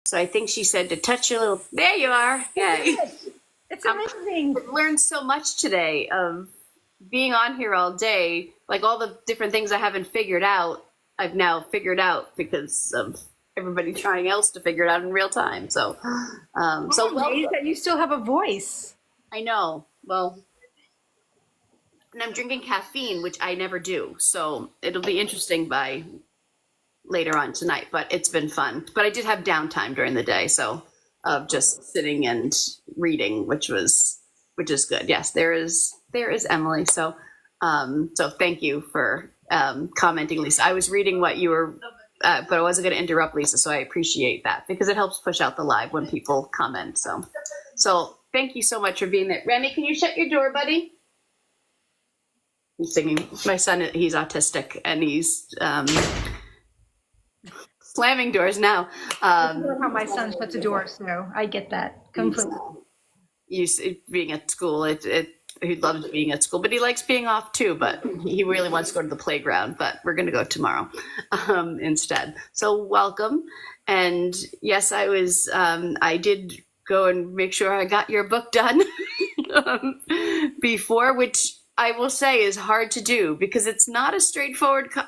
So I think she said to touch your little, there you are. Yay. It's amazing. I've learned so much today of being on here all day, like all the different things I haven't figured out, I've now figured out because of everybody trying else to figure it out in real time. So, amazed that you still have a voice. I know. Well, and I'm drinking caffeine, which I never do. So it'll be interesting by later on tonight, but it's been fun. But I did have downtime during the day, so of just sitting and reading, which is good. Yes, there is Emily. So so thank you for commenting, Lisa. I was reading what you were, but I wasn't going to interrupt, Lisa. So I appreciate that because it helps push out the live when people comment. So thank you so much for being there. Remy, can you shut your door, buddy? He's singing. My son, he's autistic, and he's slamming doors now. I know how my son shuts a door, so I get that completely. Being at school, he loves being at school, but he likes being off too. But he really wants to go to the playground. But we're going to go tomorrow instead. So welcome. And yes, I did go and make sure I got your book done before, which I will say is hard to do because it's not a straightforward. I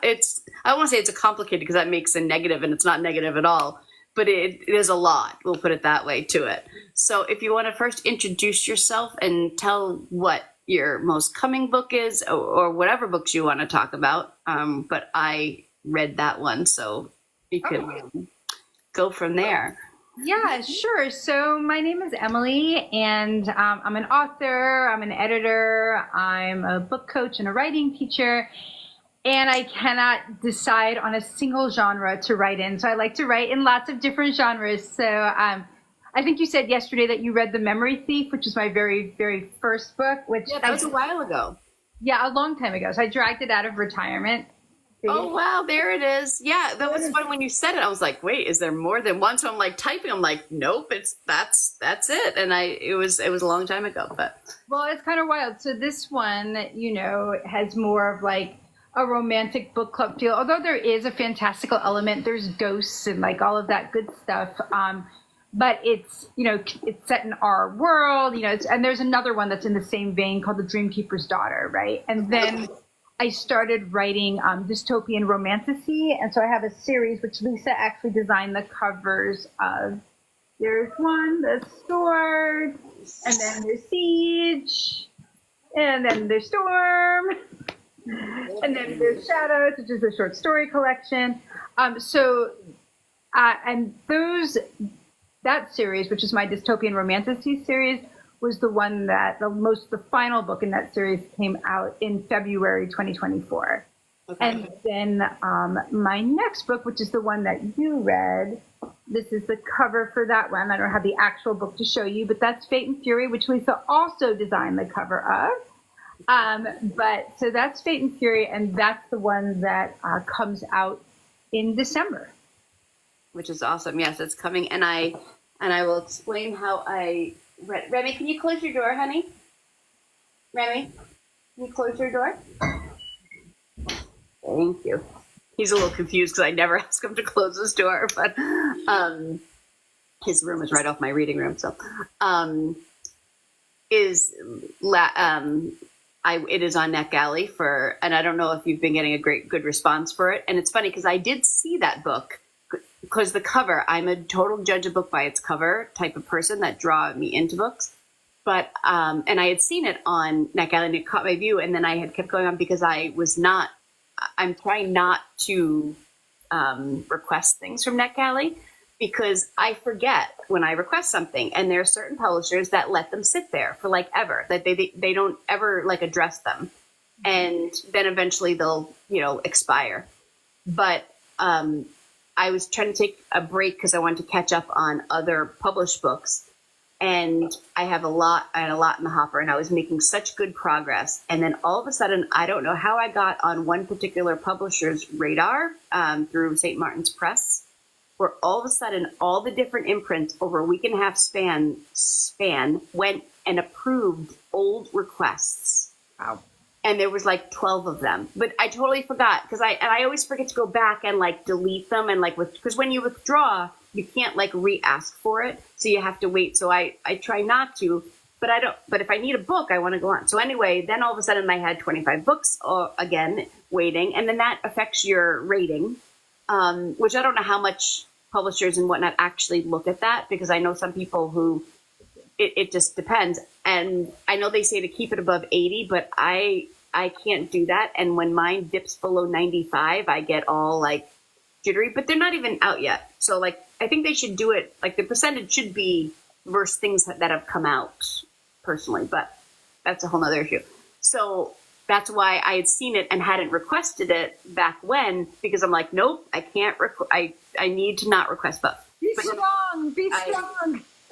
don't want to say it's a complicated because that makes a negative, and it's not negative at all. But it is a lot. We'll put it that way to it. So if you want to first introduce yourself and tell what your most coming book is, or whatever books you want to talk about. But I read that one, so you could go from there. Yeah, sure. So my name is Emily, and I'm an author, I'm an editor, I'm a book coach and a writing teacher, and I cannot decide on a single genre to write in. So I like to write in lots of different genres. So I think you said yesterday that you read The Memory Thief, which is my very, very first book. Yeah, that was a while ago. Yeah, a long time ago. So I dragged it out of retirement. Oh, wow, there it is. Yeah, that was fun when you said it. I was like, wait, is there more than one? So I'm like typing. I'm like, nope, that's it. And it was a long time ago. But well, it's kind of wild. So this one, has more of like a romantic book club feel. Although there is a fantastical element, there's ghosts and like all of that good stuff. But it's set in our world, and there's another one that's in the same vein called The Dreamkeeper's Daughter, right? And then I started writing dystopian romantasy, and so I have a series which Lisa actually designed the covers of. There's one, The Sword, and then there's Siege, and then there's Storm, and then there's Shadows, which is a short story collection. And that series, which is my dystopian romantasy series, was the one that the final book in that series came out in February 2024. Okay. And then my next book, which is the one that you read, this is the cover for that one. I don't have the actual book to show you, but that's Fate and Fury, which Lisa also designed the cover of. So that's Fate and Fury, and that's the one that comes out in December. Which is awesome. Yes, it's coming, and I will explain how I read. Remy, can you close your door, honey? Remy, can you close your door? Thank you. He's a little confused because I never ask him to close his door, but his room is right off my reading room. So, it is on NetGalley and I don't know if you've been getting a good response for it. And it's funny because I did see that book. Because the cover, I'm a total judge a book by its cover type of person that draw me into books. But, and I had seen it on NetGalley and it caught my view. And then I had kept going on because I'm trying not to request things from NetGalley because I forget when I request something. And there are certain publishers that let them sit there for like ever, that they don't ever like address them. And then eventually they'll, expire. But, I was trying to take a break because I wanted to catch up on other published books, and I had a lot in the hopper, and I was making such good progress. And then all of a sudden, I don't know how I got on one particular publisher's radar through St. Martin's Press, where all of a sudden, all the different imprints over a week and a half span went and approved old requests. Wow. And there was like 12 of them, but I totally forgot because I always forget to go back and like delete them and like because when you withdraw, you can't like re-ask for it. So you have to wait. So I try not to, but I don't, but if I need a book, I want to go on. So anyway, then all of a sudden I had 25 books again waiting. And then that affects your rating, which I don't know how much publishers and whatnot actually look at that, because I know some people who it just depends. And I know they say to keep it above 80, but I can't do that. And when mine dips below 95, I get all like jittery, but they're not even out yet. So like, I think they should do it, like the percentage should be versus things that have come out personally, but that's a whole nother issue. So that's why I had seen it and hadn't requested it back when, because I'm like, nope, I can't, I need to not request both. Be strong.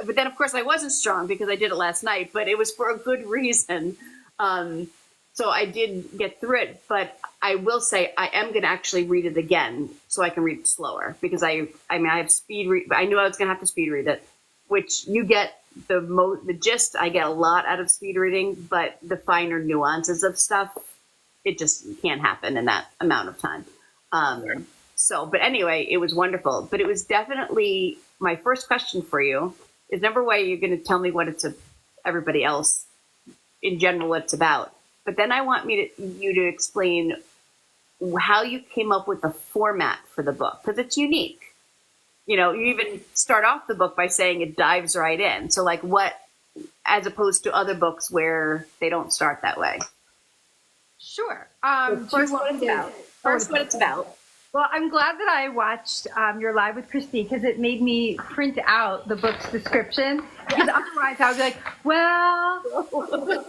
But then of course I wasn't strong because I did it last night, but it was for a good reason. So I did get through it, but I will say I am going to actually read it again so I can read it slower, because I have speed read. I knew I was going to have to speed read it, which you get the gist. I get a lot out of speed reading, but the finer nuances of stuff, it just can't happen in that amount of time. But anyway, it was wonderful. But it was definitely my first question for you is, number one, you're going to tell me what everybody else in general what it's about. But then I want you to explain how you came up with the format for the book, because it's unique. You know, you even start off the book by saying it dives right in. So like what, as opposed to other books where they don't start that way? Sure. First, what it's about. Well, I'm glad that I watched your live with Christy, because it made me print out the book's description. Because otherwise I would be like, well,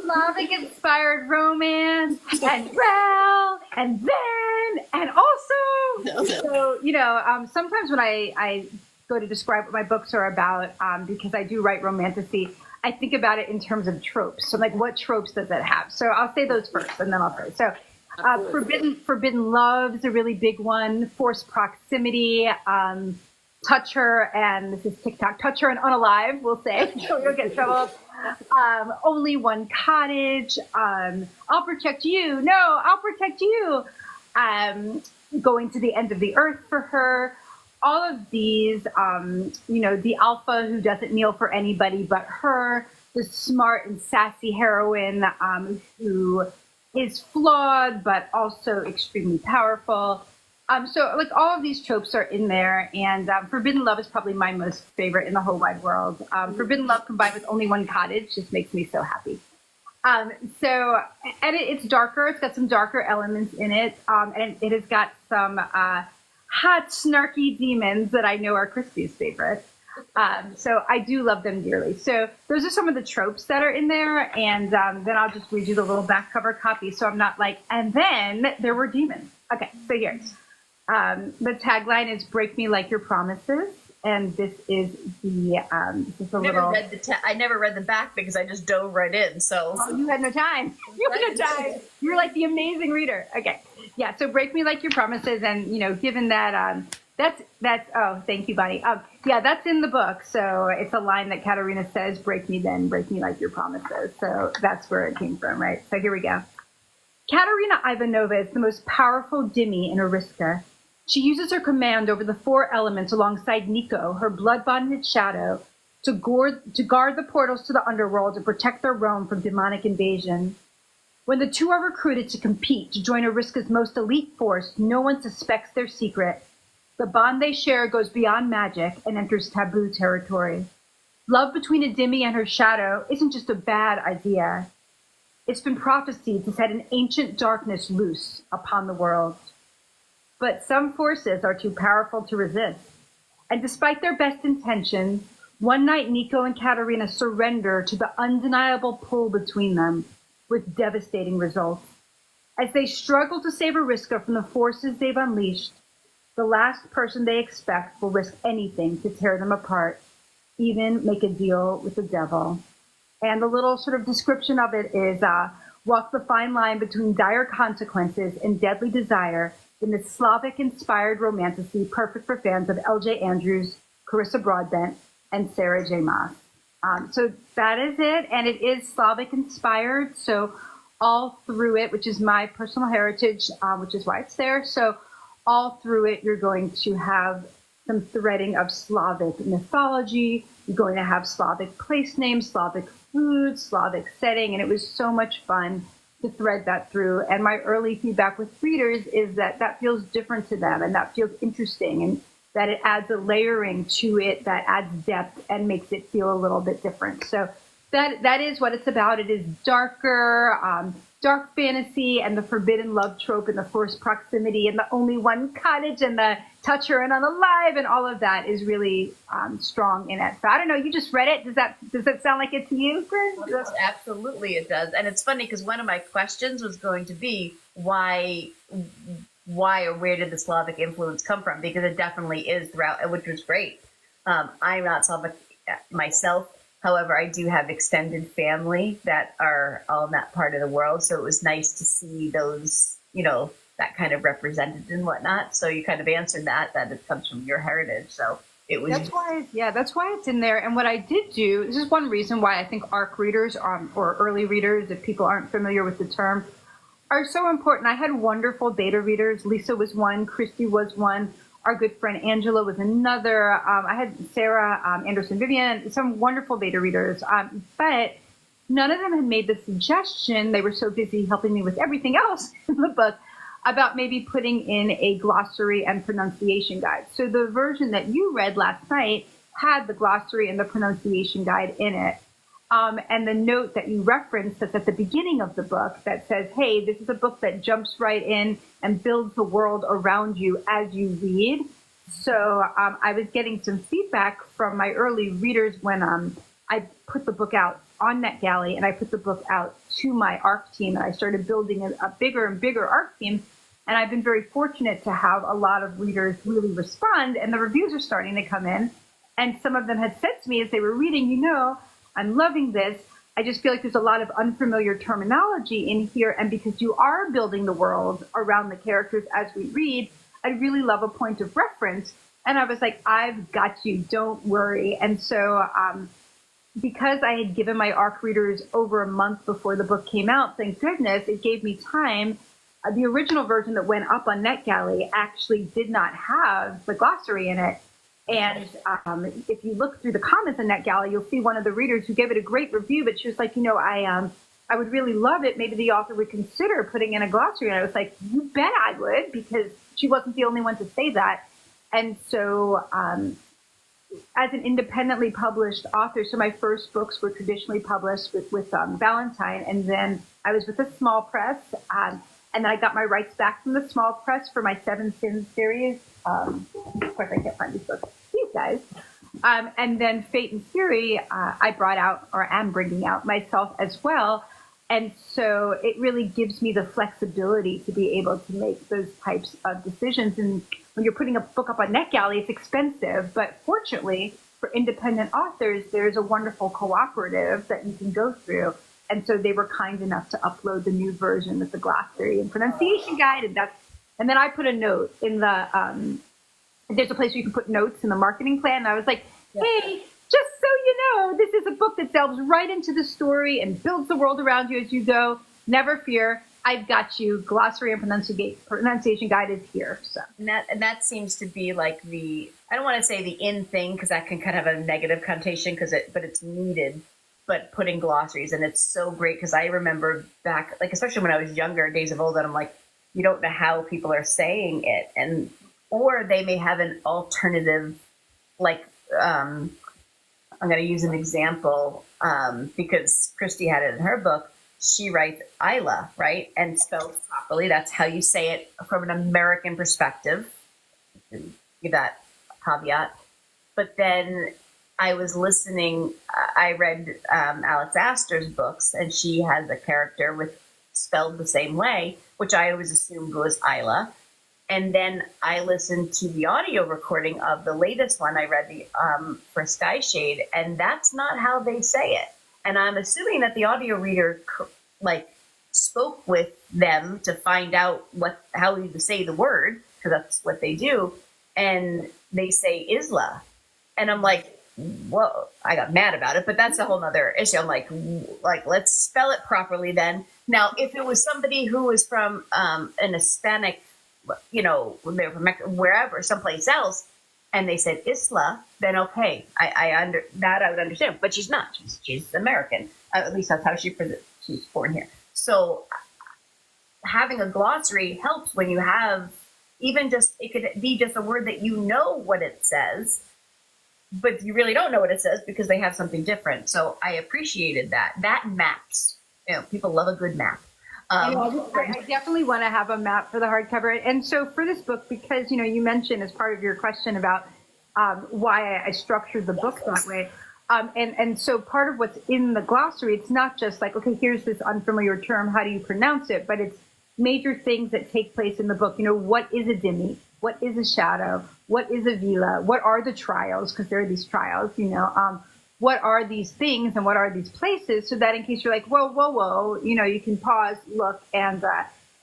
Slavic-inspired romance, and then, and also. So, you know, sometimes when I go to describe what my books are about, because I do write romantasy, I think about it in terms of tropes. So, like, what tropes does it have? So I'll say those first, and then I'll say. So, forbidden love is a really big one. Forced proximity, touch her, and this is TikTok. Touch her and unalive, we'll say. So you'll get in trouble. Only one cottage. I'll protect you. No, I'll protect you. Going to the end of the earth for her. All of these, you know, the alpha who doesn't kneel for anybody but her. The smart and sassy heroine who is flawed but also extremely powerful. So like all of these tropes are in there, and forbidden love is probably my most favorite in the whole wide world. Forbidden love combined with only one cottage just makes me so happy. So, and it's darker. It's got some darker elements in it, and it has got some hot, snarky demons that I know are Christy's favorite. So I do love them dearly. So those are some of the tropes that are in there, and then I'll just read you the little back cover copy, so I'm not like, and then there were demons. Okay, so here. The tagline is "Break me like your promises," and this is the I never read the back because I just dove right in. So you had no time. You had no time. You're like the amazing reader. Okay, yeah. So "Break me like your promises," and you know, given that that's oh, thank you, Bonnie. Yeah, that's in the book. So it's a line that Katerina says, "Break me then, break me like your promises." So that's where it came from, right? So here we go. Katerina Ivanova is the most powerful dhimmi in Ariska. She uses her command over the four elements alongside Nico, her blood-bonded shadow, to guard the portals to the underworld and protect their realm from demonic invasion. When the two are recruited to compete to join Ariska's most elite force, no one suspects their secret. The bond they share goes beyond magic and enters taboo territory. Love between a dhimmi and her shadow isn't just a bad idea. It's been prophesied to set an ancient darkness loose upon the world. But some forces are too powerful to resist. And despite their best intentions, one night Nico and Katerina surrender to the undeniable pull between them, with devastating results. As they struggle to save Ariska from the forces they've unleashed, the last person they expect will risk anything to tear them apart, even make a deal with the devil. And the little sort of description of it is, walk the fine line between dire consequences and deadly desire in this Slavic-inspired romantasy perfect for fans of L.J. Andrews, Carissa Broadbent, and Sarah J. Maas. So that is it, and it is Slavic-inspired, so all through it, which is my personal heritage, which is why it's there, so all through it you're going to have some threading of Slavic mythology. You're going to have Slavic place names, Slavic food, Slavic setting, and it was so much fun to thread that through. And my early feedback with readers is that that feels different to them and that feels interesting, and that it adds a layering to it that adds depth and makes it feel a little bit different. So that is what it's about. It is darker, dark fantasy, and the forbidden love trope and the forced proximity and the only one cottage and the touch her and unalive and all of that is really strong in it. So I don't know, you just read it. Does that sound like it to you, Chris? Yes, absolutely it does. And it's funny because one of my questions was going to be why or where did the Slavic influence come from? Because it definitely is throughout, which was great. I'm not Slavic myself. However, I do have extended family that are all in that part of the world. So it was nice to see those, that kind of represented and whatnot. So you kind of answered that it comes from your heritage. So it was. That's why it's in there. And what I did do, this is one reason why I think ARC readers or early readers, if people aren't familiar with the term, are so important. I had wonderful beta readers. Lisa was one, Christy was one. Our good friend Angela was another. I had Sarah, Anderson, Vivian, some wonderful beta readers. But none of them had made the suggestion, they were so busy helping me with everything else in the book, about maybe putting in a glossary and pronunciation guide. So the version that you read last night had the glossary and the pronunciation guide in it. And the note that you referenced that's at the beginning of the book that says, hey, this is a book that jumps right in and builds the world around you as you read. So I was getting some feedback from my early readers when I put the book out on NetGalley and I put the book out to my ARC team, and I started building a bigger and bigger ARC team. And I've been very fortunate to have a lot of readers really respond, and the reviews are starting to come in. And some of them had said to me as they were reading, I'm loving this. I just feel like there's a lot of unfamiliar terminology in here. And because you are building the world around the characters as we read, I'd really love a point of reference. And I was like, I've got you, don't worry. And so because I had given my ARC readers over a month before the book came out, thank goodness, it gave me time. The original version that went up on NetGalley actually did not have the glossary in it. And if you look through the comments on NetGalley, you'll see one of the readers who gave it a great review, but she was like, I would really love it. Maybe the author would consider putting in a glossary. And I was like, you bet I would, because she wasn't the only one to say that. And so as an independently published author, so my first books were traditionally published with Valentine, and then I was with a small press, and then I got my rights back from the small press for my Seven Sins series. Of course, I can't find these books. These guys. And then Fate and Fury, I brought out, or am bringing out myself as well. And so it really gives me the flexibility to be able to make those types of decisions. And when you're putting a book up on NetGalley, it's expensive. But fortunately, for independent authors, there's a wonderful cooperative that you can go through. And so they were kind enough to upload the new version with the glossary and pronunciation guide. And then I put a note in the, there's a place where you can put notes in the marketing plan. And I was like, hey, just so you know, this is a book that delves right into the story and builds the world around you as you go. Never fear. I've got you. Glossary and pronunciation guide is here. So and that seems to be like I don't want to say the in thing, because that can kind of have a negative connotation, but it's needed. But putting glossaries, and it's so great, because I remember back, like especially when I was younger, days of old, and I'm like, you don't know how people are saying it, or they may have an alternative, like I'm going to use an example because Christy had it in her book. She writes Isla, right, and spelled properly. That's how you say it from an American perspective. Give that caveat. But then I was listening. I read Alex Astor's books, and she has a character spelled the same way, which I always assumed was Isla. And then I listened to the audio recording of the latest one I read for Sky Shade, and that's not how they say it. And I'm assuming that the audio reader spoke with them to find out how to say the word, because that's what they do. And they say Isla, and I'm like, whoa! I got mad about it, but that's a whole nother issue. I'm like, let's spell it properly then. Now, if it was somebody who was from an Hispanic, they're from wherever, someplace else, and they said Isla, then okay, I would understand. But she's not. She's American. At least that's how she's born here. So having a glossary helps when you have even just, it could be just a word that you know what it says, but you really don't know what it says because they have something different. So I appreciated that. That maps. People love a good map. I definitely want to have a map for the hardcover. And so for this book, because, you mentioned as part of your question about why I structured the book that way. And so part of what's in the glossary, it's not just like, okay, here's this unfamiliar term, how do you pronounce it? But it's major things that take place in the book. What is a dhimmi? What is a shadow? What is a vila? What are the trials? Because there are these trials, what are these things and what are these places? So that in case you're like, whoa, you can pause, look, and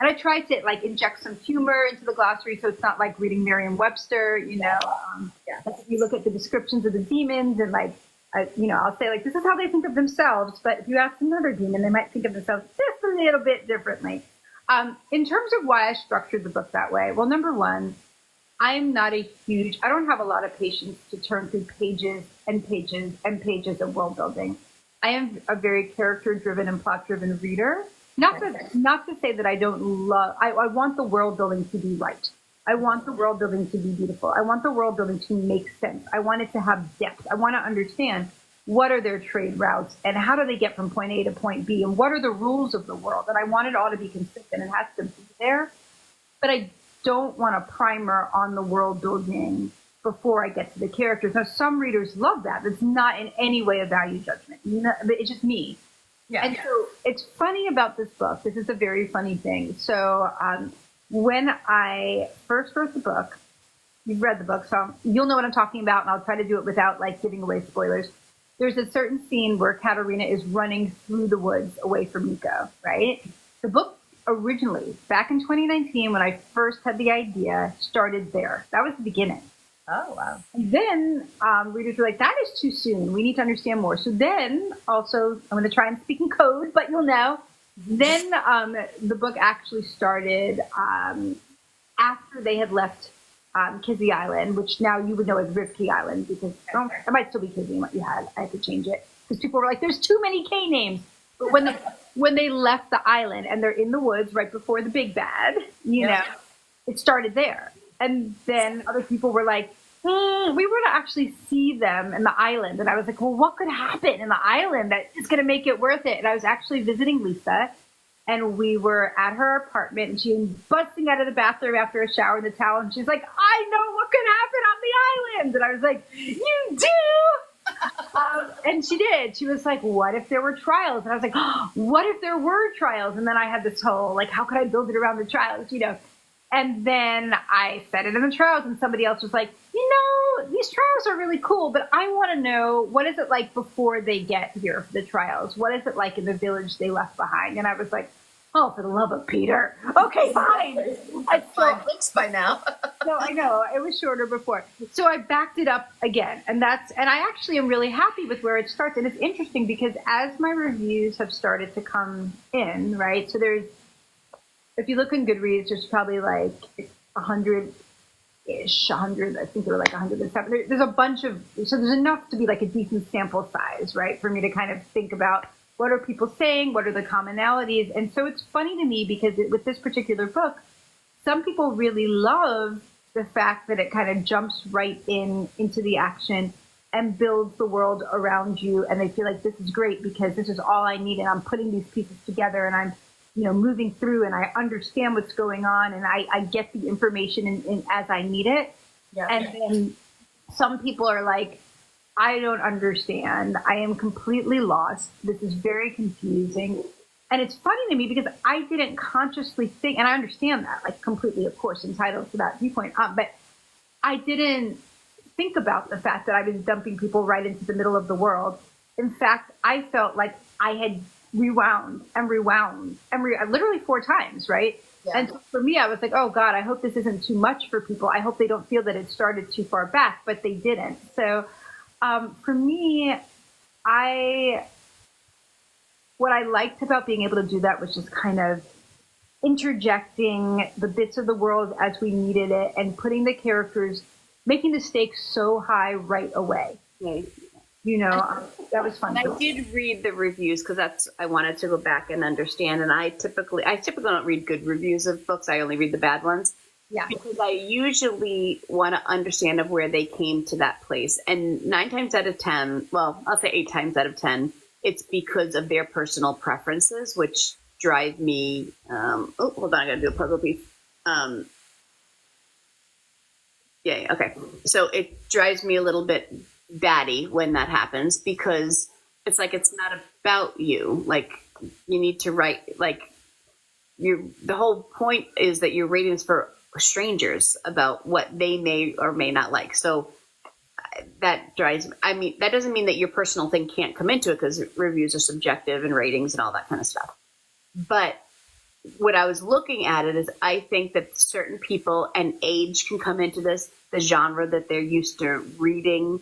I tried to like inject some humor into the glossary, so it's not like reading Merriam-Webster, If you look at the descriptions of the demons and like, I'll say like, this is how they think of themselves. But if you ask another demon, they might think of themselves just a little bit differently. In terms of why I structured the book that way, well, number one, I don't have a lot of patience to turn through pages and pages and pages of world building. I am a very character-driven and plot-driven reader. Not to say that I don't love, I want the world building to be right. I want the world building to be beautiful. I want the world building to make sense. I want it to have depth. I want to understand what are their trade routes and how do they get from point A to point B and what are the rules of the world. And I want it all to be consistent. It has to be there. But I don't want a primer on the world building before I get to the characters. Now, some readers love that. It's not in any way a value judgment. It's just me. Yeah. So it's funny about this book. This is a very funny thing. So when I first wrote the book, you've read the book, so you'll know what I'm talking about, and I'll try to do it without like giving away spoilers. There's a certain scene where Katerina is running through the woods away from Miko, right? The book originally, back in 2019, when I first had the idea, started there. That was the beginning. Oh, wow. And then readers were like, that is too soon. We need to understand more. So then also, I'm going to try and speak in code, but you'll know. Then the book actually started after they had left Kizzy Island, which now you would know as Rivki Island, because it might still be Kizzy what you had. I had to change it because people were like, there's too many K names. But when they left the island and they're in the woods right before the big bad, it started there. And then other people were like, we were to actually see them in the island. And I was like, well, what could happen in the island that is going to make it worth it? And I was actually visiting Lisa, and we were at her apartment, and she was busting out of the bathroom after a shower in the towel. And she's like, I know what could happen on the island. And I was like, you do? And she did. She was like, what if there were trials? And I was like, oh, what if there were trials? And then I had this whole, like, how could I build it around the trials, And then I said it in the trials, and somebody else was like, these trials are really cool, but I want to know, what is it like before they get here for the trials? What is it like in the village they left behind? And I was like, oh, for the love of Peter. Okay, fine. Like 5 books by now. No, I know. It was shorter before. So I backed it up again. And I actually am really happy with where it starts. And it's interesting because as my reviews have started to come in, right? So if you look in Goodreads, there's probably like 100-ish, 100, I think there were like 107. There's a bunch so there's enough to be like a decent sample size, right? For me to kind of think about what are people saying, what are the commonalities. And so it's funny to me because with this particular book, some people really love the fact that it kind of jumps right into the action and builds the world around you. And they feel like this is great because this is all I need. And I'm putting these pieces together and I'm moving through and I understand what's going on and I get the information in as I need it. Yeah. And then some people are like, I don't understand. I am completely lost. This is very confusing. And it's funny to me because I didn't consciously think, and I understand that, like completely, of course, entitled to that viewpoint, but I didn't think about the fact that I was dumping people right into the middle of the world. In fact, I felt like I had rewound literally 4 times, right? Yeah. And so for me, I was like, oh God, I hope this isn't too much for people. I hope they don't feel that it started too far back, but they didn't. So for me, what I liked about being able to do that was just kind of interjecting the bits of the world as we needed it and putting the characters making the stakes so high right away. Okay. That was fun. And I did read the reviews because I wanted to go back and understand. And I typically don't read good reviews of books. I only read the bad ones. Yeah. Because I usually want to understand of where they came to that place. And 9 times out of 10, well, I'll say 8 times out of 10, it's because of their personal preferences, which drive me. Hold on, I got to do a puzzle piece. Yeah. Okay. So it drives me a little bit batty when that happens because it's like it's not about you. Like you need to write like the whole point is that you're reading this for strangers about what they may or may not like. So that drives me. I mean, that doesn't mean that your personal thing can't come into it because reviews are subjective and ratings and all that kind of stuff. But what I was looking at it is I think that certain people and age can come into this, the genre that they're used to reading,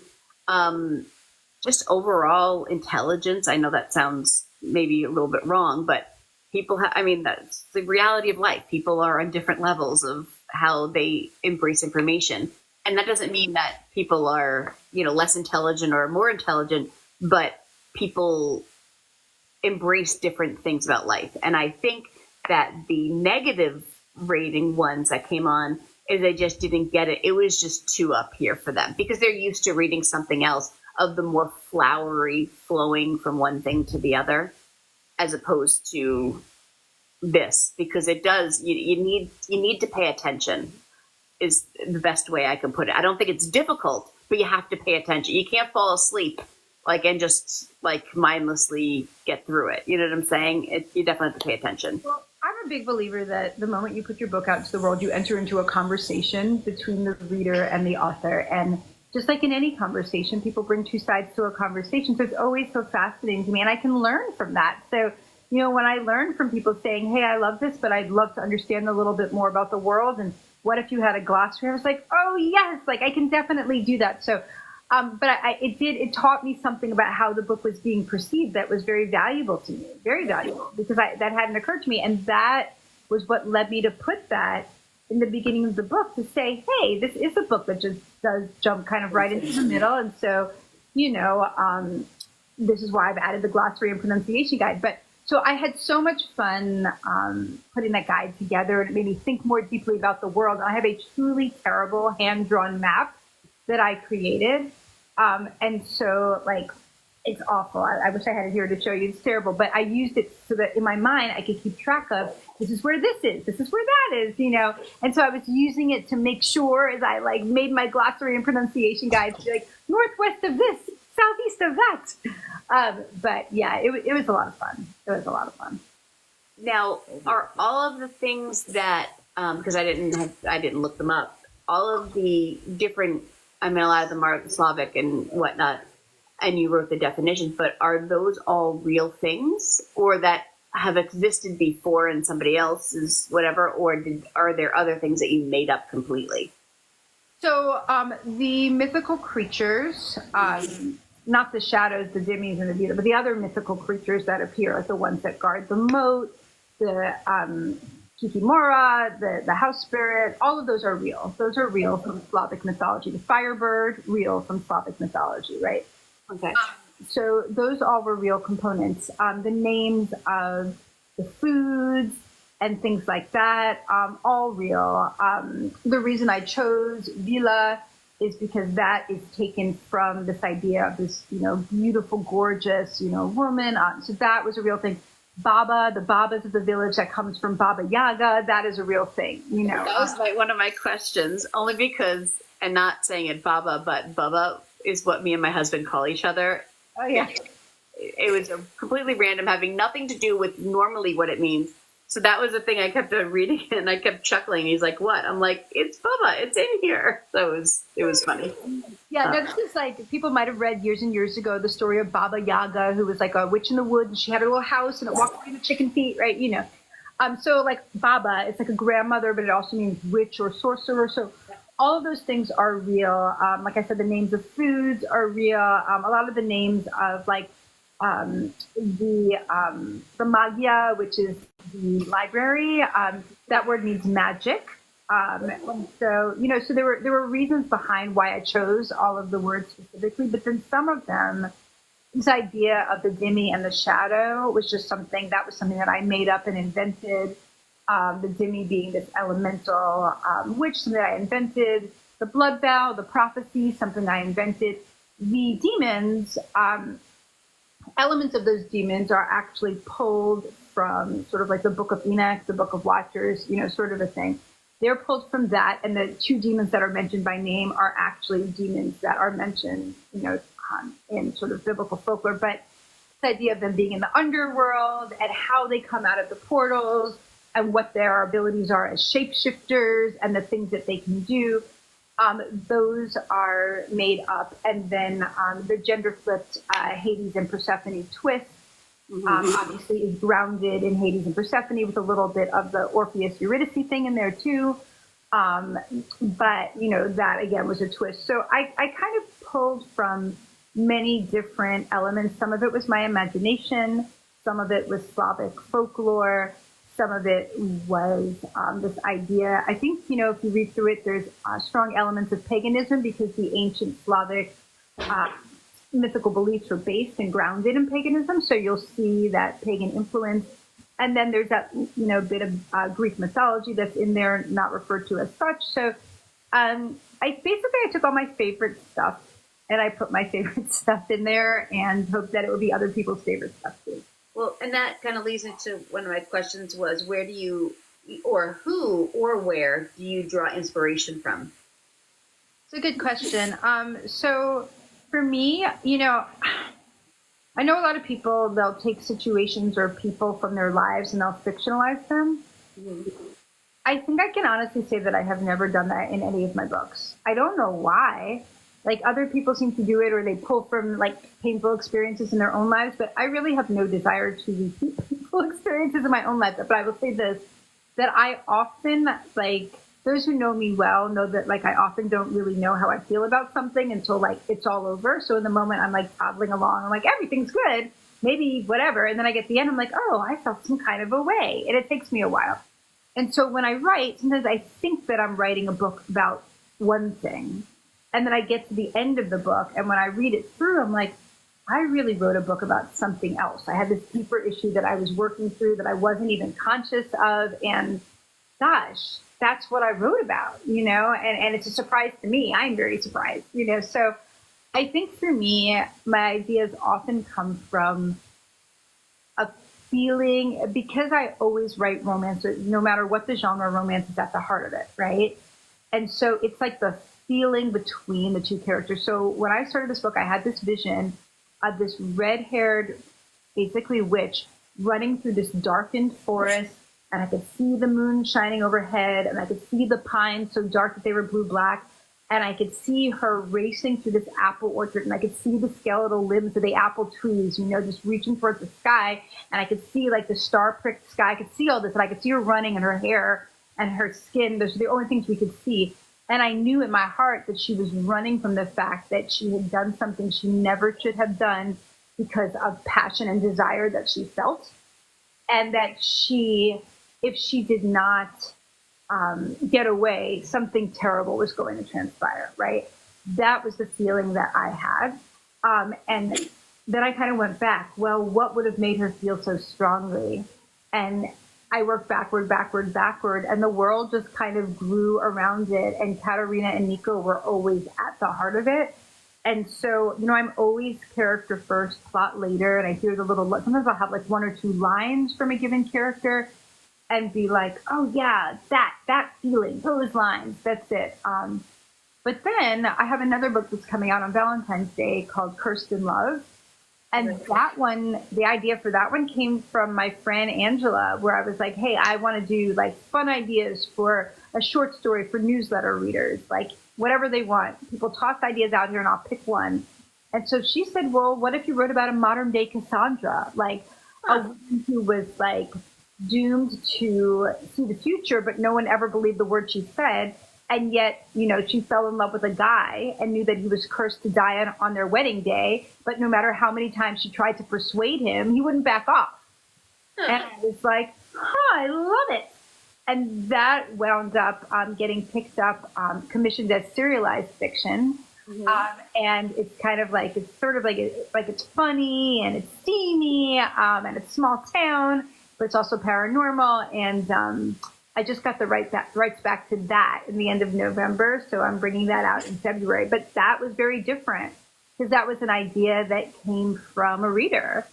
just overall intelligence. I know that sounds maybe a little bit wrong, but people that's the reality of life. People are on different levels of how they embrace information. And that doesn't mean that people are, less intelligent or more intelligent, but people embrace different things about life. And I think that the negative rating ones that came on is they just didn't get it. It was just too up here for them because they're used to reading something else of the more flowery flowing from one thing to the other, as opposed to this, because it does, you need to pay attention is the best way I can put it. I don't think it's difficult, but you have to pay attention. You can't fall asleep and just mindlessly get through it. You know what I'm saying? You definitely have to pay attention. Well, I'm a big believer that the moment you put your book out into the world, you enter into a conversation between the reader and the author. And just like in any conversation, people bring two sides to a conversation. So it's always so fascinating to me. And I can learn from that. So, when I learn from people saying, hey, I love this, but I'd love to understand a little bit more about the world. And what if you had a glossary? I was like, oh, yes, I can definitely do that. So, but it taught me something about how the book was being perceived that was very valuable to me, very valuable, because that hadn't occurred to me. And that was what led me to put that in the beginning of the book to say, hey, this is a book that just does jump kind of right into the middle. And so, this is why I've added the glossary and pronunciation guide. But so I had so much fun putting that guide together, and it made me think more deeply about the world. I have a truly terrible hand-drawn map that I created. And so, it's awful. I wish I had it here to show you. It's terrible. But I used it so that in my mind, I could keep track of, this is where this is. This is where that is, And so I was using it to make sure as I, made my glossary and pronunciation guide to be northwest of this, southeast of that. But yeah, it was a lot of fun. It was a lot of fun. Now, are all of the things that, because I didn't look them up, all of the different, a lot of them are Slavic and whatnot, and you wrote the definitions, but are those all real things or that have existed before in somebody else's whatever, or are there other things that you made up completely? So the mythical creatures, not the shadows, the dimmies and the Vita, but the other mythical creatures that appear, like the ones that guard the moat, the Kikimora, the house spirit, all of those are real. Those are real from Slavic mythology. The firebird, real from Slavic mythology, right? Okay. So those all were real components. The names of the foods and things like that, all real. The reason I chose Vila is because that is taken from this idea of this, beautiful, gorgeous, woman. So that was a real thing. Baba, the Babas of the village, that comes from Baba Yaga, that is a real thing, That was one of my questions, only because, and not saying it Baba, but Baba is what me and my husband call each other. Oh, yeah. It was completely random, having nothing to do with normally what it means. So that was the thing I kept reading, and I kept chuckling. He's like, what? I'm like, it's Bubba. It's in here. So it was funny. Yeah, no, this is people might have read years and years ago the story of Baba Yaga, who was a witch in the wood, and she had a little house, and it walked through the chicken feet, right? So Baba, it's a grandmother, but it also means witch or sorcerer. So all of those things are real. Like I said, the names of foods are real. A lot of the names of the magia, which is the library, that word means magic. And so, so there were reasons behind why I chose all of the words specifically, but then some of them, this idea of the dhimmi and the shadow was just something that I made up and invented. The dhimmi being this elemental witch, something that I invented. The blood vow, the prophecy, something I invented. The demons, elements of those demons are actually pulled from sort of like the Book of Enoch, the Book of Watchers, sort of a thing. They're pulled from that, and the two demons that are mentioned by name are actually demons that are mentioned, in sort of biblical folklore. But the idea of them being in the underworld and how they come out of the portals and what their abilities are as shapeshifters and the things that they can do, those are made up. And then the gender-flipped Hades and Persephone twist obviously is grounded in Hades and Persephone with a little bit of the Orpheus-Eurydice thing in there too. But, that again was a twist. So I kind of pulled from many different elements. Some of it was my imagination. Some of it was Slavic folklore. Some of it was this idea. I think, if you read through it, there's strong elements of paganism because the ancient Slavic mythical beliefs were based and grounded in paganism. So you'll see that pagan influence. And then there's that, bit of Greek mythology that's in there, not referred to as such. So I took all my favorite stuff and I put my favorite stuff in there and hoped that it would be other people's favorite stuff too. Well, and that kind of leads into one of my questions was, where do you, or who, or where do you draw inspiration from? It's a good question. So for me, I know a lot of people, they'll take situations or people from their lives and they'll fictionalize them. Mm-hmm. I think I can honestly say that I have never done that in any of my books. I don't know why. Like other people seem to do it, or they pull from like painful experiences in their own lives, but I really have no desire to repeat painful experiences in my own life. But I will say this, that I often, like, those who know me well know that like I often don't really know how I feel about something until like it's all over. So in the moment I'm like toddling along, I'm like, everything's good, maybe whatever. And then I get to the end, I'm like, oh, I felt some kind of a way. And it takes me a while. And so when I write, sometimes I think that I'm writing a book about one thing. And then I get to the end of the book, and when I read it through, I'm like, I really wrote a book about something else. I had this deeper issue that I was working through that I wasn't even conscious of. And gosh, that's what I wrote about, and it's a surprise to me. I'm very surprised, So I think for me, my ideas often come from a feeling, because I always write romance, no matter what the genre, romance is at the heart of it, right? And so it's like the feeling between the two characters. So when I started this book, I had this vision of this red-haired, basically witch, running through this darkened forest, and I could see the moon shining overhead, and I could see the pines so dark that they were blue-black, and I could see her racing through this apple orchard, and I could see the skeletal limbs of the apple trees, just reaching towards the sky, and I could see like the star-pricked sky. I could see all this, and I could see her running, and her hair and her skin. Those are the only things we could see. And I knew in my heart that she was running from the fact that she had done something she never should have done because of passion and desire that she felt. And that if she did not get away, something terrible was going to transpire, right? That was the feeling that I had. And then I kind of went back, well, what would have made her feel so strongly? And I worked backward, and the world just kind of grew around it. And Katerina and Nico were always at the heart of it. And so, I'm always character first, plot later. And I hear sometimes I'll have like one or two lines from a given character and be like, oh yeah, that feeling, those lines, that's it. But then I have another book that's coming out on Valentine's Day called Cursed in Love. And that one, the idea for that one came from my friend Angela, where I was like, hey, I want to do like fun ideas for a short story for newsletter readers, like whatever they want. People toss ideas out here and I'll pick one. And so she said, well, what if you wrote about a modern day Cassandra, like a woman who was like doomed to see the future, but no one ever believed the word she said. And yet, she fell in love with a guy and knew that he was cursed to die on their wedding day. But no matter how many times she tried to persuade him, he wouldn't back off. And I was like, I love it. And that wound up getting picked up, commissioned as serialized fiction. And it's kind of like, it's sort of like, it's funny and it's steamy, and it's small town, but it's also paranormal. And I just got the rights back to that in the end of November. So I'm bringing that out in February. But that was very different because that was an idea that came from a reader.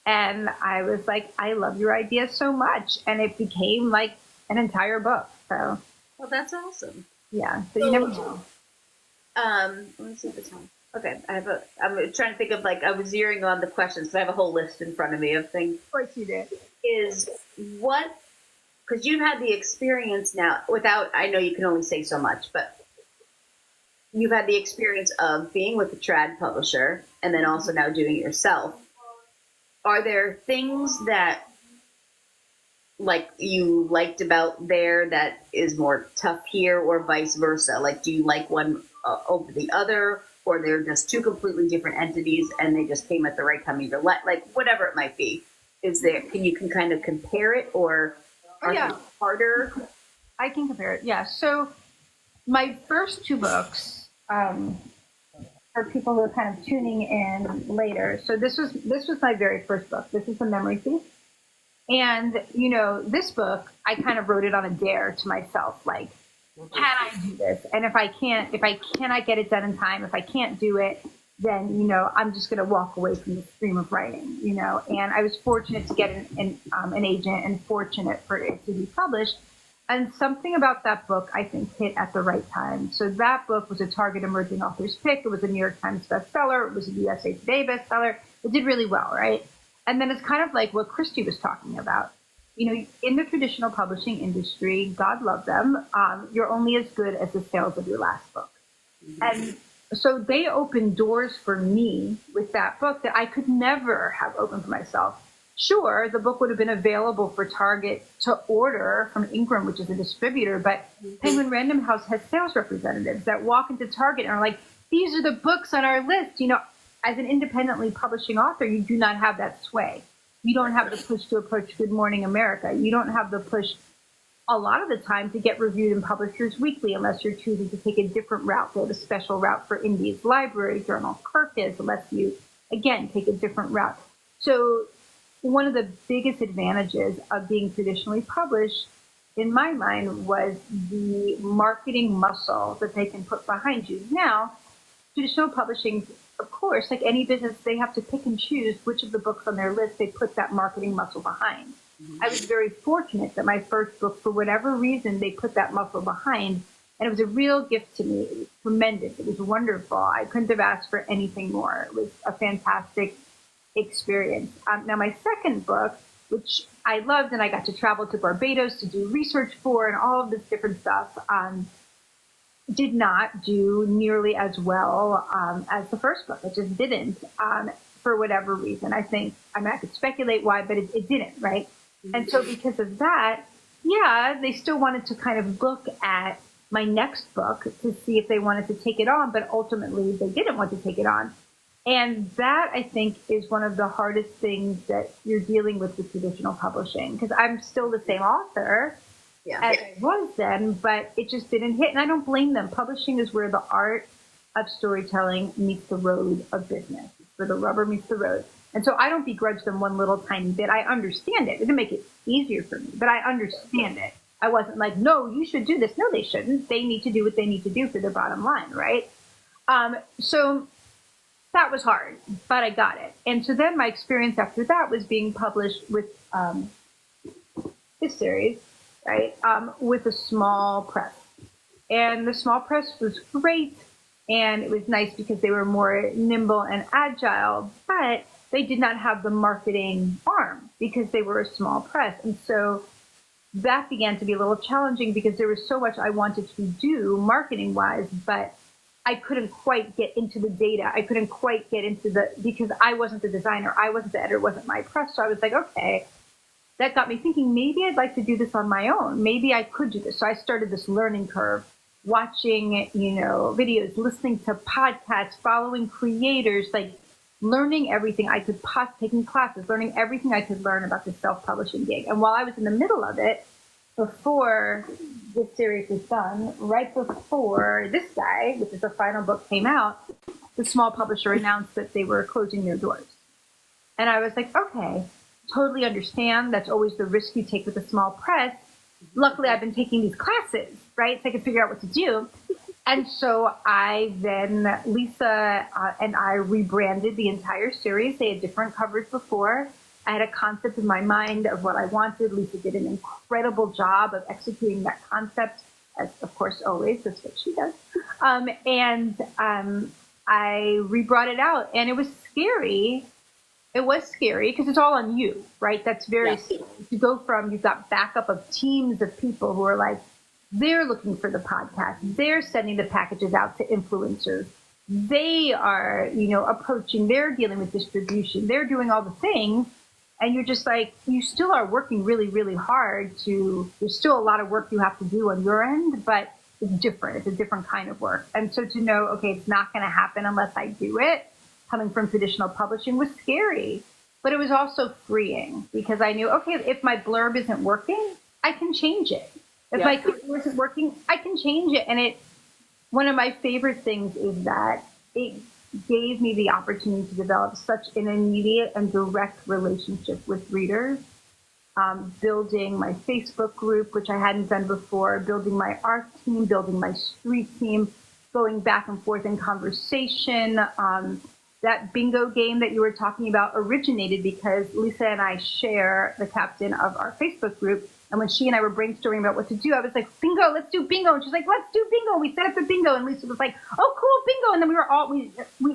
And I was like, I love your idea so much. And it became like an entire book. So, well, that's awesome. Yeah. So you never know. Let me see the time. Okay, I'm trying to think of, like, I was zeroing on the questions because I have a whole list in front of me of things. Of course you did. Is what, because you've had the experience now without, I know you can only say so much, but you've had the experience of being with the trad publisher and then also now doing it yourself. Are there things that, like, you liked about there that is more tough here, or vice versa? Like, do you like one over the other, or they're just two completely different entities and they just came at the right time of your life? Like, whatever it might be. Is there, can you kind of compare it, or are they harder? I can compare it. Yeah. So my first two books, for people who are kind of tuning in later. So this was my very first book. This is The Memory Thief. And, you know, this book, I kind of wrote it on a dare to myself. Like, can I do this? And if I cannot get it done in time, if I can't do it, then, you know, I'm just going to walk away from the stream of writing, you know. And I was fortunate to get an agent and fortunate for it to be published. And something about that book, I think, hit at the right time. So that book was a Target Emerging Authors pick. It was a New York Times bestseller. It was a USA Today bestseller. It did really well, right? And then it's kind of like what Christy was talking about. You know, in the traditional publishing industry, God love them, you're only as good as the sales of your last book. And so they opened doors for me with that book that I could never have opened for myself. Sure, the book would have been available for Target to order from Ingram, which is a distributor, but Penguin Random House has sales representatives that walk into Target and are like, these are the books on our list. You know, as an independently publishing author, you do not have that sway. You don't have the push to approach Good Morning America. You don't have the push a lot of the time to get reviewed in Publishers Weekly unless you're choosing to take a different route. They have a special route for Indies Library Journal. Kirkus lets you, again, take a different route. So one of the biggest advantages of being traditionally published, in my mind, was the marketing muscle that they can put behind you. Now, traditional publishing, of course, like any business, they have to pick and choose which of the books on their list they put that marketing muscle behind. I was very fortunate that my first book, for whatever reason, they put that muscle behind. And it was a real gift to me. It was tremendous. It was wonderful. I couldn't have asked for anything more. It was a fantastic experience. Now, my second book, which I loved, and I got to travel to Barbados to do research for and all of this different stuff, did not do nearly as well as the first book. It just didn't, for whatever reason. I think, I mean, I could speculate why, but it didn't, right? And so because of that, yeah, they still wanted to kind of look at my next book to see if they wanted to take it on, but ultimately they didn't want to take it on. And that, I think, is one of the hardest things that you're dealing with traditional publishing, because I'm still the same author as I was then, but it just didn't hit. And I don't blame them. Publishing is where the art of storytelling meets the road of business. It's where the rubber meets the road. And so I don't begrudge them one little tiny bit. I understand it. It didn't make it easier for me, but I understand it. I wasn't like, no, you should do this. No, they shouldn't. They need to do what they need to do for their bottom line, right? So that was hard, but I got it. And so then my experience after that was being published with this series, right, with a small press. And the small press was great, and it was nice because they were more nimble and agile, but they did not have the marketing arm because they were a small press. And so that began to be a little challenging because there was so much I wanted to do marketing-wise, but I couldn't quite get into the data. I couldn't quite get into because I wasn't the designer. I wasn't the editor. It wasn't my press. So I was like, okay, that got me thinking, maybe I'd like to do this on my own. Maybe I could do this. So I started this learning curve, watching, videos, listening to podcasts, following creators, like learning everything I could taking classes, learning everything I could learn about the self-publishing gig. And while I was in the middle of it, before this series was done, right before this guy, which is the final book, came out, the small publisher announced that they were closing their doors. And I was like, okay, totally understand. That's always the risk you take with a small press. Luckily, I've been taking these classes, right? So I can figure out what to do. And so Lisa and I rebranded the entire series. They had different covers before. I had a concept in my mind of what I wanted. Lisa did an incredible job of executing that concept, as of course, always, that's what she does. I rebrought it out, and it was scary. It was scary because it's all on you, right? That's very scary. To go from, you've got backup of teams of people who are like, they're looking for the podcast. They're sending the packages out to influencers. They are, approaching, they're dealing with distribution. They're doing all the things. And you're just like, you still are working really, really hard there's still a lot of work you have to do on your end, but it's different. It's a different kind of work. And so to know, okay, it's not going to happen unless I do it, coming from traditional publishing was scary, but it was also freeing because I knew, okay, if my blurb isn't working, I can change it. If my cover isn't working, I can change it. And one of my favorite things is that it gave me the opportunity to develop such an immediate and direct relationship with readers, building my Facebook group, which I hadn't done before, building my art team, building my street team, going back and forth in conversation. That bingo game that you were talking about originated because Lisa and I share the captain of our Facebook group. And when she and I were brainstorming about what to do, I was like, bingo, let's do bingo. And she's like, let's do bingo. We set up the bingo. And Lisa was like, oh, cool, bingo. And then we were all,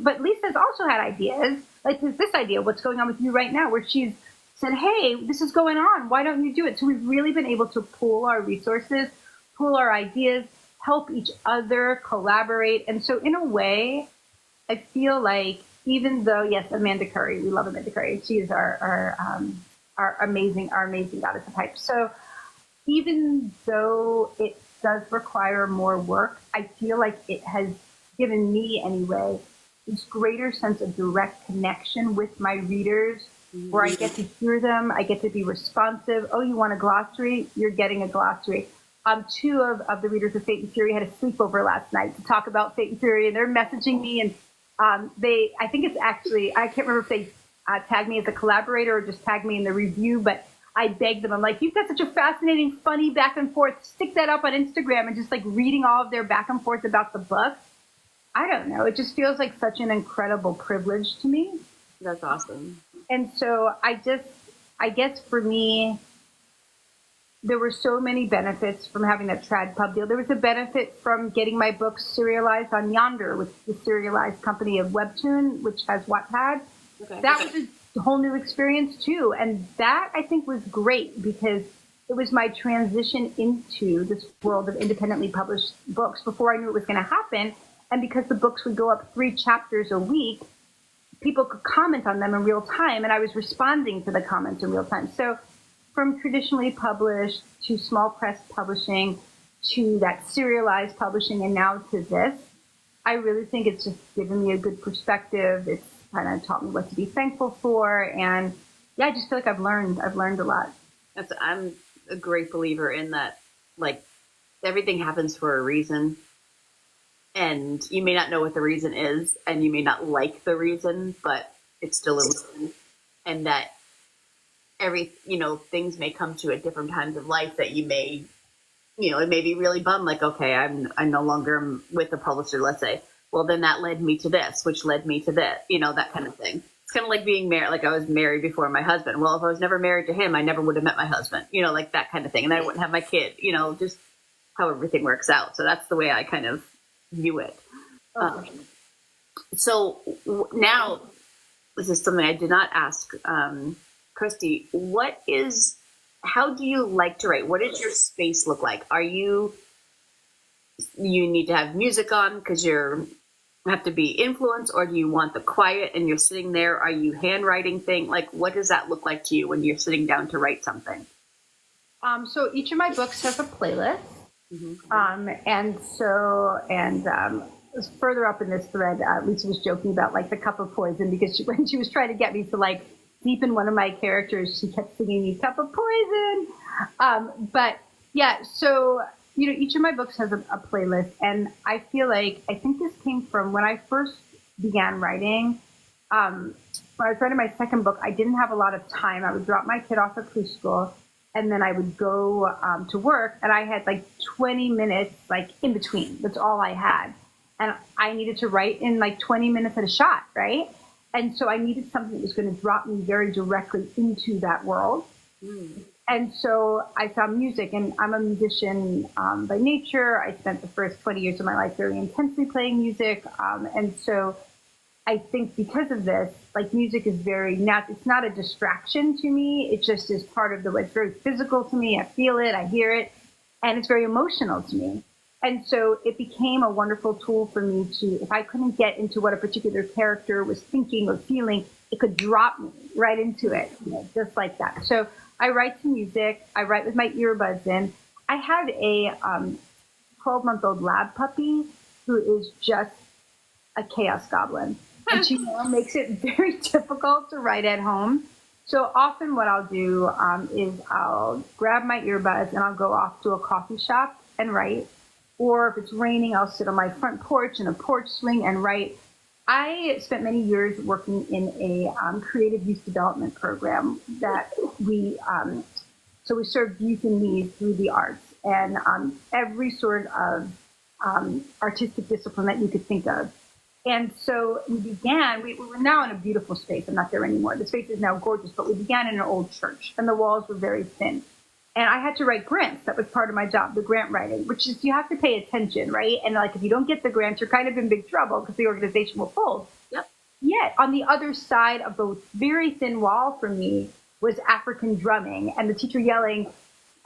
but Lisa's also had ideas, like this idea, what's going on with you right now, where she's said, hey, this is going on. Why don't you do it? So we've really been able to pool our resources, pool our ideas, help each other, collaborate. And so in a way, I feel like even though, yes, Amanda Curry, we love Amanda Curry. She is our amazing goddess of hype. So even though it does require more work, I feel like it has given me anyway this greater sense of direct connection with my readers, where I get to hear them, I get to be responsive. Oh, you want a glossary? You're getting a glossary. Two of the readers of Fate and Fury had a sleepover last night to talk about Fate and Fury, and they're messaging me, and I think it's actually, I can't remember if they tagged me as a collaborator or just tagged me in the review, but I begged them. I'm like, you've got such a fascinating, funny back and forth. Stick that up on Instagram, and just like reading all of their back and forth about the book. I don't know. It just feels like such an incredible privilege to me. That's awesome. And so I guess for me, there were so many benefits from having that trad pub deal. There was a benefit from getting my books serialized on Yonder, which is the serialized company of Webtoon, which has Wattpad. Okay. That was a whole new experience too. And that I think was great because it was my transition into this world of independently published books before I knew it was going to happen. And because the books would go up 3 chapters a week, people could comment on them in real time. And I was responding to the comments in real time. So from traditionally published to small press publishing to that serialized publishing and now to this, I really think it's just given me a good perspective. It's kind of taught me what to be thankful for. And yeah, I just feel like I've learned a lot. I'm a great believer in that, like, everything happens for a reason. And you may not know what the reason is, and you may not like the reason, but it's still a reason. And that things may come to at different times of life that you may, it may be really bummed, like, okay, I'm no longer with the publisher, let's say. Well, then that led me to this, which led me to this, that kind of thing. It's kind of like being married. Like I was married before my husband. Well, if I was never married to him, I never would have met my husband, like that kind of thing. And I wouldn't have my kid, just how everything works out. So that's the way I kind of view it. So now, this is something I did not ask Christy. How do you like to write? What does your space look like? You need to have music on because you have to be influenced, or do you want the quiet and you're sitting there? Are you handwriting thing? Like, what does that look like to you when you're sitting down to write something? So each of my books has a playlist. Mm-hmm. Further up in this thread, Lisa was joking about like the cup of poison because when she was trying to get me to like deepen one of my characters, she kept singing me cup of poison. But Yeah, so each of my books has a playlist, and I feel like I think this came from when I first began writing. When I was writing my second book, I didn't have a lot of time. I would drop my kid off at preschool, and then I would go to work, and I had like 20 minutes like in between. That's all I had, and I needed to write in like 20 minutes at a shot, right? And so I needed something that was going to drop me very directly into that world. And so I found music, and I'm a musician by nature. I spent the first 20 years of my life very intensely playing music. And so I think because of this, like music is it's not a distraction to me. It just is part of it's very physical to me. I feel it, I hear it, and it's very emotional to me. And so it became a wonderful tool for me if I couldn't get into what a particular character was thinking or feeling, it could drop me right into it, just like that. So I write to music. I write with my earbuds in. I have a 12-month-old lab puppy who is just a chaos goblin. And she makes it very difficult to write at home. So often what I'll do is I'll grab my earbuds and I'll go off to a coffee shop and write. Or if it's raining, I'll sit on my front porch in a porch swing and write. I spent many years working in a creative youth development program that we served youth in need through the arts and every sort of artistic discipline that you could think of. And so we were now in a beautiful space. I'm not there anymore. The space is now gorgeous, but we began in an old church and the walls were very thin. And I had to write grants. That was part of my job, the grant writing, which is you have to pay attention, right? And like if you don't get the grants, you're kind of in big trouble because the organization will fold. Yep. Yet on the other side of the very thin wall for me was African drumming and the teacher yelling,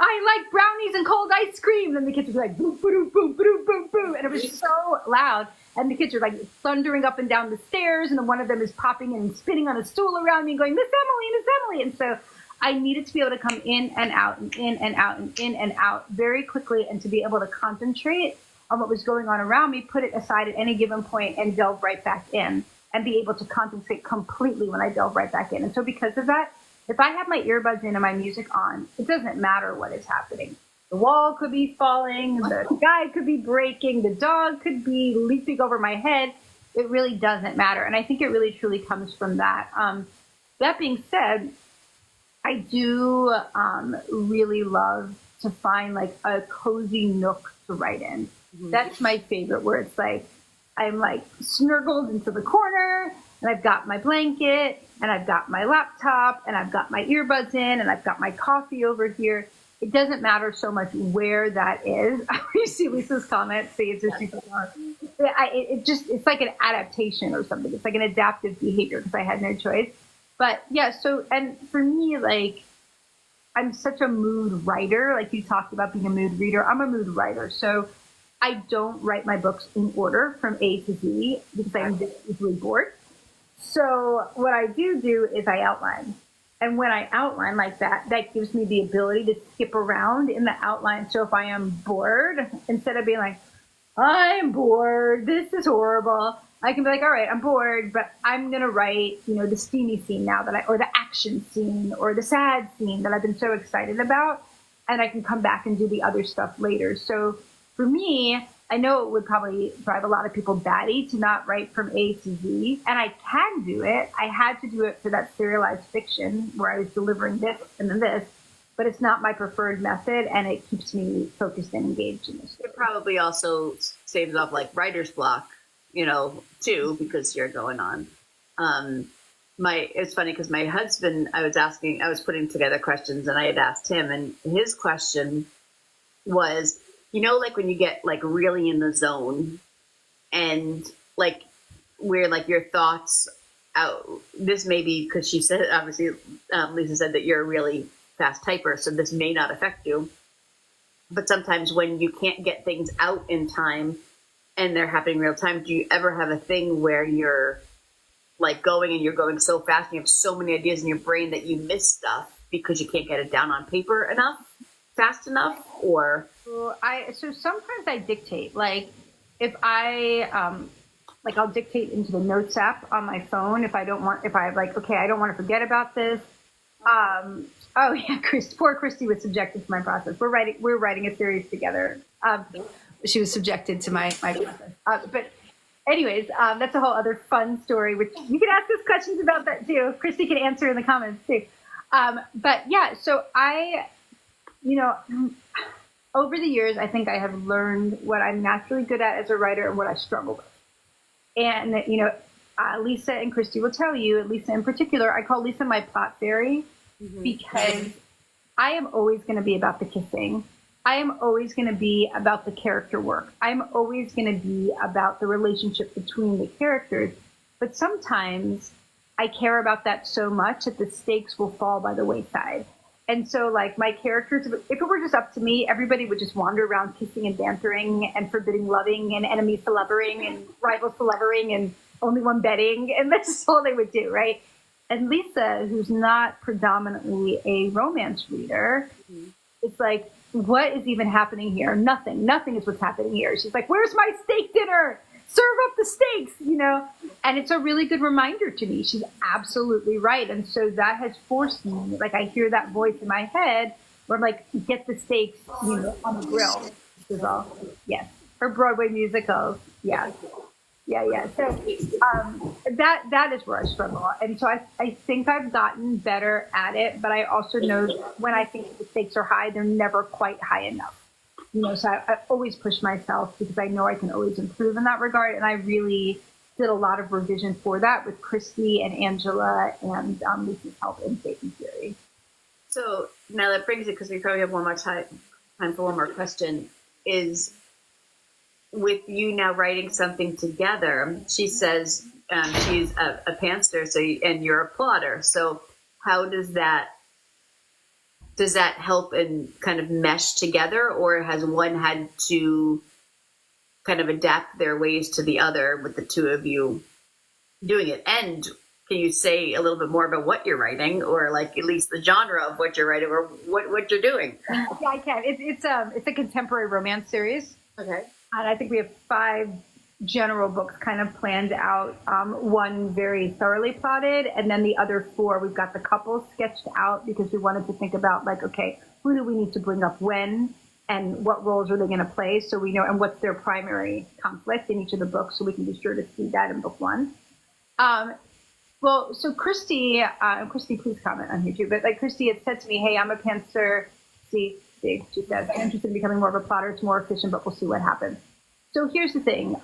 "I like brownies and cold ice cream." And the kids would be like, boom, boom, boom, boom, boom, boom. And it was so loud. And the kids are like thundering up and down the stairs. And then one of them is popping and spinning on a stool around me and going, "Miss Emily, Miss Emily." And so I needed to be able to come in and out and in and out and in and out very quickly and to be able to concentrate on what was going on around me, put it aside at any given point and delve right back in and be able to concentrate completely when I delve right back in. And so because of that, if I have my earbuds in and my music on, it doesn't matter what is happening. The wall could be falling, the sky could be breaking, the dog could be leaping over my head. It really doesn't matter. And I think it really truly comes from that. That being said, I do really love to find like a cozy nook to write in. Mm-hmm. That's my favorite, where it's like I'm like snuggled into the corner and I've got my blanket and I've got my laptop and I've got my earbuds in and I've got my coffee over here. It doesn't matter so much where that is. You see Lisa's comment, see it's just super fun. It's like an adaptation or something. It's like an adaptive behavior because I had no choice. But yeah, so, and for me, like, I'm such a mood writer. Like you talked about being a mood reader. I'm a mood writer. So I don't write my books in order from A to Z because I'm just easily bored. So what I do is I outline. And when I outline like that, that gives me the ability to skip around in the outline. So if I am bored, instead of being like, "I'm bored, this is horrible," I can be like, "All right, I'm bored, but I'm going to write, the steamy scene now or the action scene or the sad scene that I've been so excited about." And I can come back and do the other stuff later. So for me, I know it would probably drive a lot of people batty to not write from A to Z. And I can do it. I had to do it for that serialized fiction where I was delivering this and then this. But it's not my preferred method, and it keeps me focused and engaged in this. It probably also saves off like writer's block, too, because you're going on. It's funny because my husband, I was putting together questions and I had asked him, and his question was, like when you get like really in the zone and like where like your thoughts out, this may be because she said, obviously, Lisa said that you're a really fast typer, so this may not affect you. But sometimes when you can't get things out in time and they're happening real time, do you ever have a thing where you're like going and you're going so fast and you have so many ideas in your brain that you miss stuff because you can't get it down on paper fast enough? Or so sometimes I dictate, like if I'll dictate into the notes app on my phone if I don't want to forget about this. Oh yeah, poor Christy was subjected to my process. We're writing a series together. She was subjected to my process. But anyways, that's a whole other fun story, which you can ask us questions about that too. Christy can answer in the comments too. But yeah, so over the years, I think I have learned what I'm naturally good at as a writer and what I struggle with. And, Lisa and Christy will tell you, Lisa in particular, I call Lisa my plot fairy because I am always going to be about the kissing. I am always going to be about the character work. I'm always going to be about the relationship between the characters. But sometimes I care about that so much that the stakes will fall by the wayside. And so, like, my characters, if it were just up to me, everybody would just wander around kissing and bantering and forbidding loving and enemies to lovering and rivals to lovering and only one betting. And that's just all they would do, right? And Lisa, who's not predominantly a romance reader, it's like, what is even happening here? Nothing is what's happening here. She's like, where's my steak dinner? Serve up the steaks, and it's a really good reminder to me. She's absolutely right. And so that has forced me, like, I hear that voice in my head where I'm like, get the steaks, on the grill. This is all. Yes. Her Broadway musicals. Yeah. So that is where I struggle. And so I think I've gotten better at it, but I also know when I think the stakes are high, they're never quite high enough. So I always push myself because I know I can always improve in that regard. And I really did a lot of revision for that with Christy and Angela and Lisa's help in Satan's Theory. So now that brings it, because we probably have one more time for one more question, is with you now writing something together, she says she's a pantser, and you're a plotter. So how does that help and kind of mesh together, or has one had to kind of adapt their ways to the other with the two of you doing it? And can you say a little bit more about what you're writing, or like at least the genre of what you're writing, or what you're doing? Yeah, I can. It's a contemporary romance series. Okay. And I think we have 5 general books kind of planned out, one very thoroughly plotted, and then the other 4 we've got the couples sketched out because we wanted to think about, like, okay, who do we need to bring up when and what roles are they going to play, so we know, and what's their primary conflict in each of the books, so we can be sure to see that in book 1. Well, so Christy, please comment on here too, but like Christy had said to me, hey, I'm a pantser. See, she says, I'm interested in becoming more of a plotter. It's more efficient, but we'll see what happens. So here's the thing. What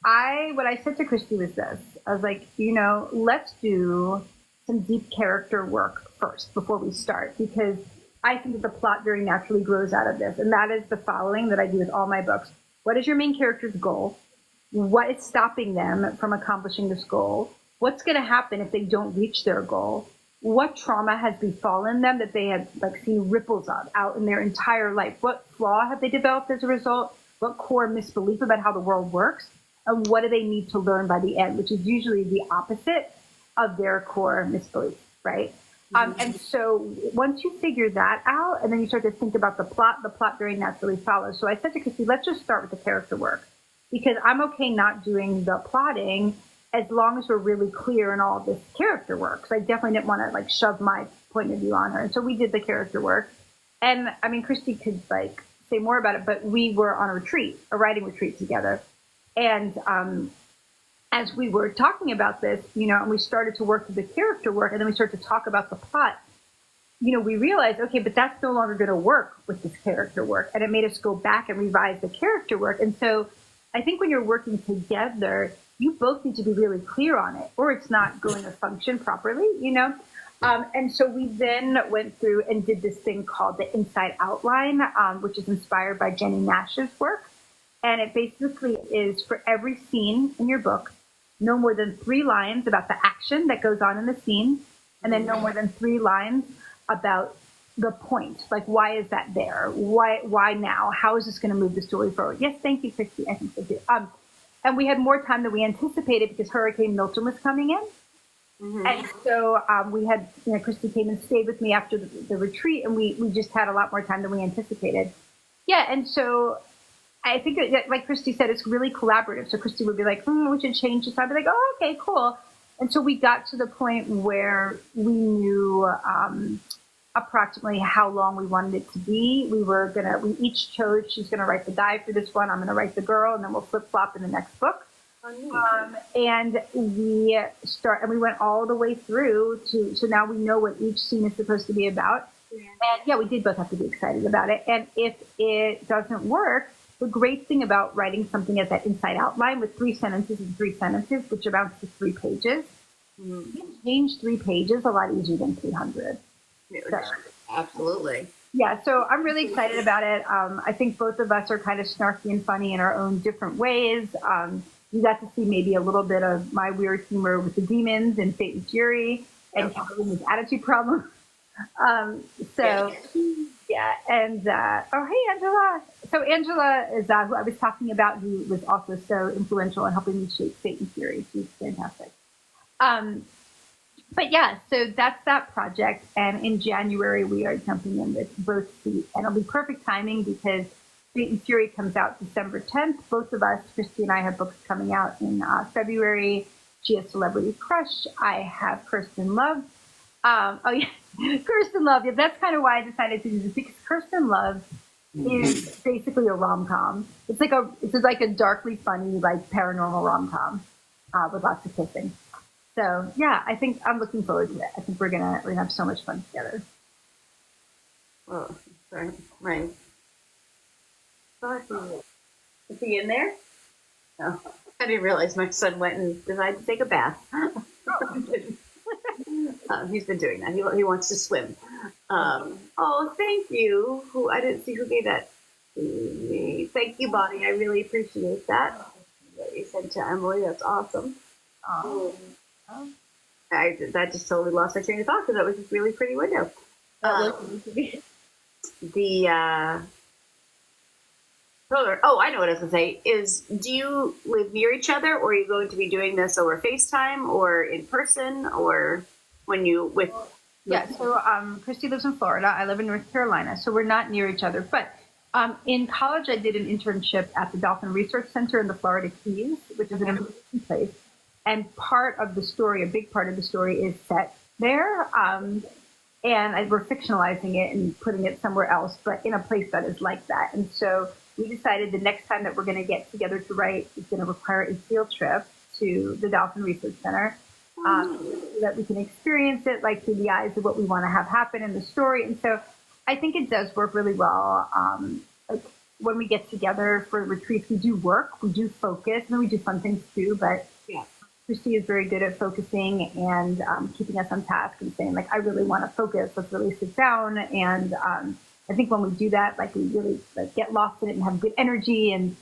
I said to Christy was this. I was like, let's do some deep character work first before we start, because I think that the plot very naturally grows out of this. And that is the following that I do with all my books. What is your main character's goal? What is stopping them from accomplishing this goal? What's going to happen if they don't reach their goal? What trauma has befallen them that they have seen ripples of out in their entire life? What flaw have they developed as a result? What core misbelief about how the world works? And what do they need to learn by the end, which is usually the opposite of their core misbelief, right? And so once you figure that out, and then you start to think about the plot very naturally follows. So I said to Christy, let's just start with the character work, because I'm okay not doing the plotting as long as we're really clear in all of this character work. So I definitely didn't want to shove my point of view on her. And so we did the character work. And I mean, Christy could say more about it, but we were on a writing retreat together. And as we were talking about this, and we started to work through the character work, and then we started to talk about the plot, we realized, okay, but that's no longer going to work with this character work. And it made us go back and revise the character work. And so I think when you're working together, you both need to be really clear on it, or it's not going to function properly, And so we then went through and did this thing called the Inside Outline, which is inspired by Jenny Nash's work. And it basically is for every scene in your book, no more than 3 lines about the action that goes on in the scene, and then no more than 3 lines about the point. Like, why is that there? Why now? How is this going to move the story forward? Yes, thank you, Christy. I think so too. And we had more time than we anticipated because Hurricane Milton was coming in. Mm-hmm. And so we had, Christy came and stayed with me after the retreat, and we just had a lot more time than we anticipated. Yeah, and so I think, like Christy said, it's really collaborative. So Christy would be like, we should change this. I'd be like, oh, okay, cool. And so we got to the point where we knew approximately how long we wanted it to be. We each chose, she's going to write the guy for this one, I'm going to write the girl, and then we'll flip flop in the next book. And we went all the way through so now we know what each scene is supposed to be about. And yeah, we did both have to be excited about it. And if it doesn't work, the great thing about writing something as that inside outline with 3 sentences and 3 sentences, which amounts to 3 pages, you can change 3 pages a lot easier than 300. So, absolutely. Yeah, so I'm really excited about it. I think both of us are kind of snarky and funny in our own different ways. You got to see maybe a little bit of my weird humor with the demons and Satan's Fury and Colin's attitude problem. Yeah, and oh, hey, Angela. So Angela is who I was talking about, who was also so influential in helping me shape Satan's Fury. She's fantastic. But yeah, so that's that project. And in January, we are jumping in with both feet. And it'll be perfect timing because Satan's Fury comes out December 10th. Both of us, Christy and I, have books coming out in February. She has Celebrity Crush. I have Kirsten Love. Oh, yeah, Kirsten Love. Yeah, that's kind of why I decided to do this, because Kirsten Love is basically a rom-com. It's like a darkly funny, like paranormal rom-com with lots of kissing. So yeah, I think I'm looking forward to it. I think we're gonna have so much fun together. Oh, right. Is he in there? No, I didn't realize my son went and decided to take a bath. He's been doing that. He wants to swim. Oh, thank you. I didn't see who gave that to me. Thank you, Bonnie. I really appreciate that. What you said to Emily. That's awesome. That just totally lost my train of thought because that was this really pretty window. I know what I was going to say is, do you live near each other, or are you going to be doing this over FaceTime or in person, or when you with? Yeah, so Christy lives in Florida. I live in North Carolina, so we're not near each other. But in college, I did an internship at the Dolphin Research Center in the Florida Keys, which is an amazing place. And part of the story, a big part of the story, is set there. And we're fictionalizing it and putting it somewhere else, but in a place that is like that. And so we decided the next time that we're going to get together to write is going to require a field trip to the Dolphin Research Center, so that we can experience it like through the eyes of what we want to have happen in the story. And so I think it does work really well. Like when we get together for retreats, we do work, we do focus, and we do fun things too, but yeah. Christy is very good at focusing and keeping us on task and saying, like, I really want to focus. Let's really sit down. And I think when we do that, like, we really get lost in it and have good energy. And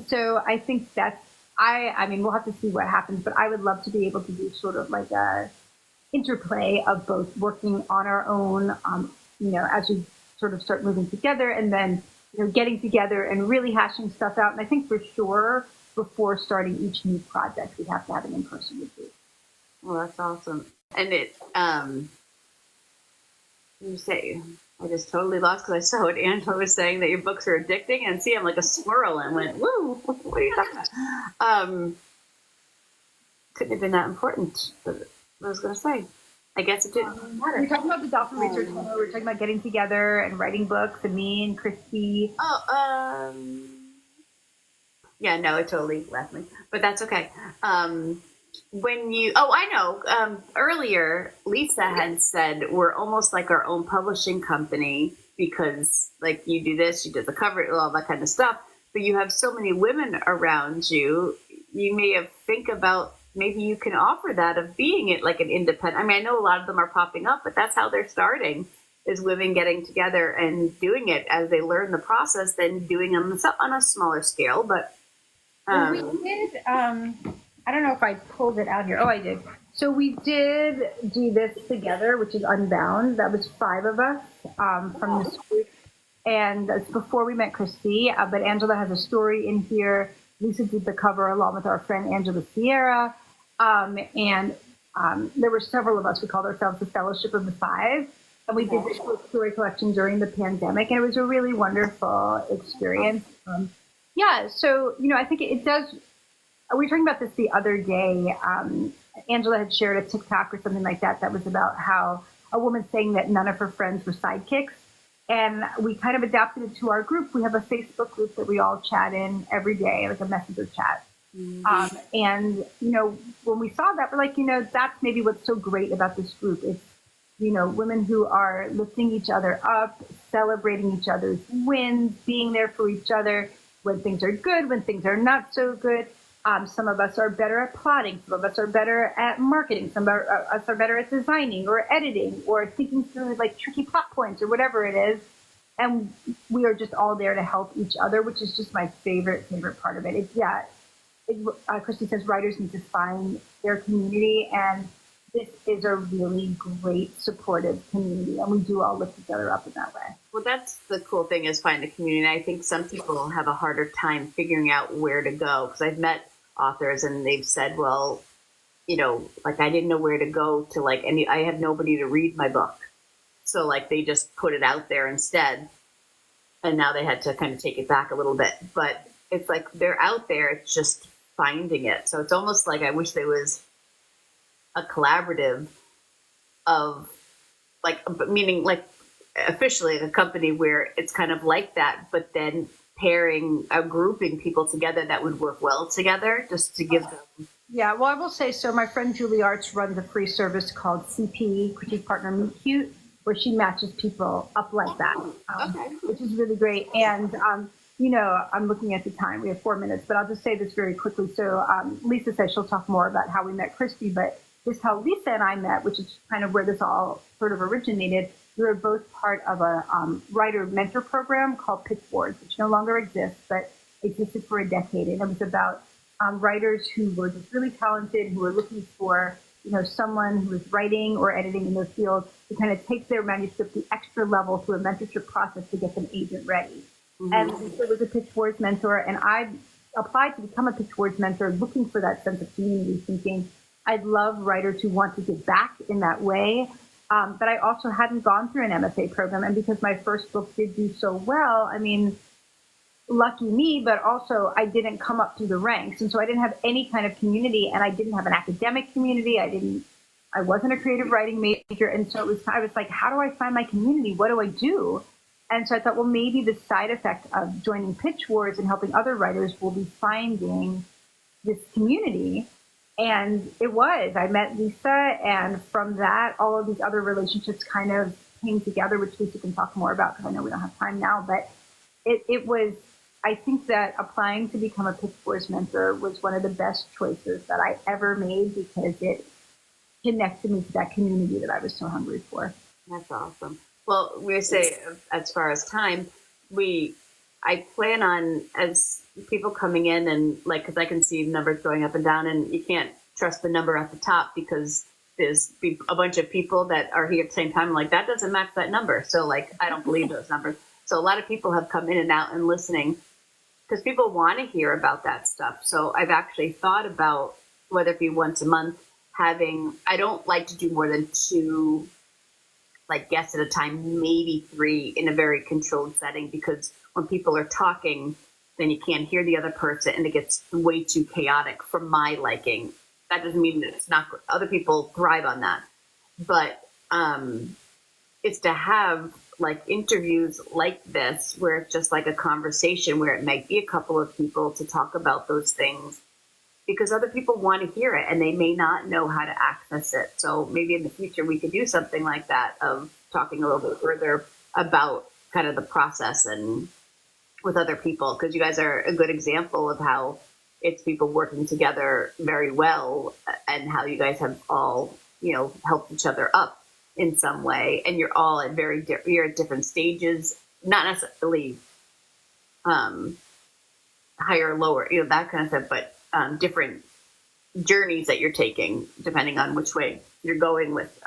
so I think that's, I mean, we'll have to see what happens, but I would love to be able to do sort of like a interplay of both working on our own, as we sort of start moving together, and then, getting together and really hashing stuff out. And I think for sure, before starting each new project, we have to have an in-person retreat. Well, that's awesome. And you say, I just totally lost because I saw what Angela was saying, that your books are addicting, and see, I'm like a squirrel and went, woo, what are you talking about? Couldn't have been that important, but I was going to say, I guess it didn't matter. We're talking about the Dolphin Research Center. We're talking about getting together and writing books, and me and Christy. Yeah, no, it totally left me, but that's okay. I know. Earlier, Lisa had said we're almost like our own publishing company because, like, you do this, you did the cover, all that kind of stuff, but you have so many women around you. You may have think about maybe you can offer that of being it like an independent. I mean, I know a lot of them are popping up, but that's how they're starting. Is women getting together and doing it as they learn the process, then doing them on a smaller scale, but. We did, I don't know if I pulled it out here. Oh, I did. So we did do this together, which is Unbound. That was 5 of us from this group. And that's before we met Christy. But Angela has a story in here. Lisa did the cover along with our friend Angela Sierra. And there were several of us. We called ourselves the Fellowship of the 5. And we did this short story collection during the pandemic. And it was a really wonderful experience. Yeah, so, I think it does we were talking about this the other day. Angela had shared a TikTok or something like that was about how a woman saying that none of her friends were sidekicks. And we kind of adapted it to our group. We have a Facebook group that we all chat in every day, like a messenger chat. Mm-hmm. And, when we saw that, we're like, that's maybe what's so great about this group. It's, women who are lifting each other up, celebrating each other's wins, being there for each other when things are good, when things are not so good. Some of us are better at plotting. Some of us are better at marketing. Some of us are better at designing or editing or thinking through like tricky plot points or whatever it is. And we are just all there to help each other, which is just my favorite part of it. Christy says writers need to find their community, and this is a really great supportive community, and we do all lift each other up in that way. Well, that's the cool thing, is find the community. I think some people have a harder time figuring out where to go, because I've met authors and they've said, well, like I didn't know where to go to, like, and I have nobody to read my book. So like they just put it out there instead. And now they had to kind of take it back a little bit, but it's like they're out there. It's just finding it. So it's almost like I wish there was a collaborative of like, meaning like officially a company where it's kind of like that, but then grouping people together that would work well together, just to give them. Yeah, well, I will say, so my friend Julie Arts runs a free service called CP, Critique Partner Meet Cute, where she matches people up like that, which is really great. And, I'm looking at the time. We have 4 minutes, but I'll just say this very quickly. So Lisa says she'll talk more about how we met Christy, but just how Lisa and I met, which is kind of where this all sort of originated. We were both part of a writer mentor program called Pitch Wars, which no longer exists, but existed for a decade. And it was about writers who were just really talented, who were looking for, someone who was writing or editing in their field to kind of take their manuscript the extra level through a mentorship process to get them agent ready. Mm-hmm. And Lisa was a Pitch Wars mentor, and I applied to become a Pitch Wars mentor, looking for that sense of community, thinking I'd love writers who want to give back in that way. But I also hadn't gone through an MFA program. And because my first book did do so well, I mean, lucky me, but also I didn't come up through the ranks. And so I didn't have any kind of community, and I didn't have an academic community. I wasn't a creative writing major. And so I was like, how do I find my community? What do I do? And so I thought, well, maybe the side effect of joining Pitch Wars and helping other writers will be finding this community. And it was. I met Lisa, and from that, all of these other relationships kind of came together, which Lisa can talk more about because I know we don't have time now. But it was, I think that applying to become a Pitch Wars mentor was one of the best choices that I ever made, because it connected me to that community that I was so hungry for. That's awesome. Well, we say, as far as time, I plan on, as people coming in, and like, because I can see numbers going up and down, and you can't trust the number at the top because there's a bunch of people that are here at the same time. Like, that doesn't match that number. So like, I don't believe those numbers. So a lot of people have come in and out and listening because people want to hear about that stuff. So I've actually thought about whether it be once a month I don't like to do more than 2 like guests at a time, maybe 3 in a very controlled setting, because when people are talking, then you can't hear the other person and it gets way too chaotic for my liking. That doesn't mean that it's not, other people thrive on that. But it's to have like interviews like this, where it's just like a conversation where it might be a couple of people to talk about those things, because other people want to hear it and they may not know how to access it. So maybe in the future we could do something like that, of talking a little bit further about kind of the process and with other people, because you guys are a good example of how it's people working together very well, and how you guys have all, helped each other up in some way, and you're all at you're at different stages, not necessarily higher or lower, that kind of stuff, but different journeys that you're taking depending on which way you're going with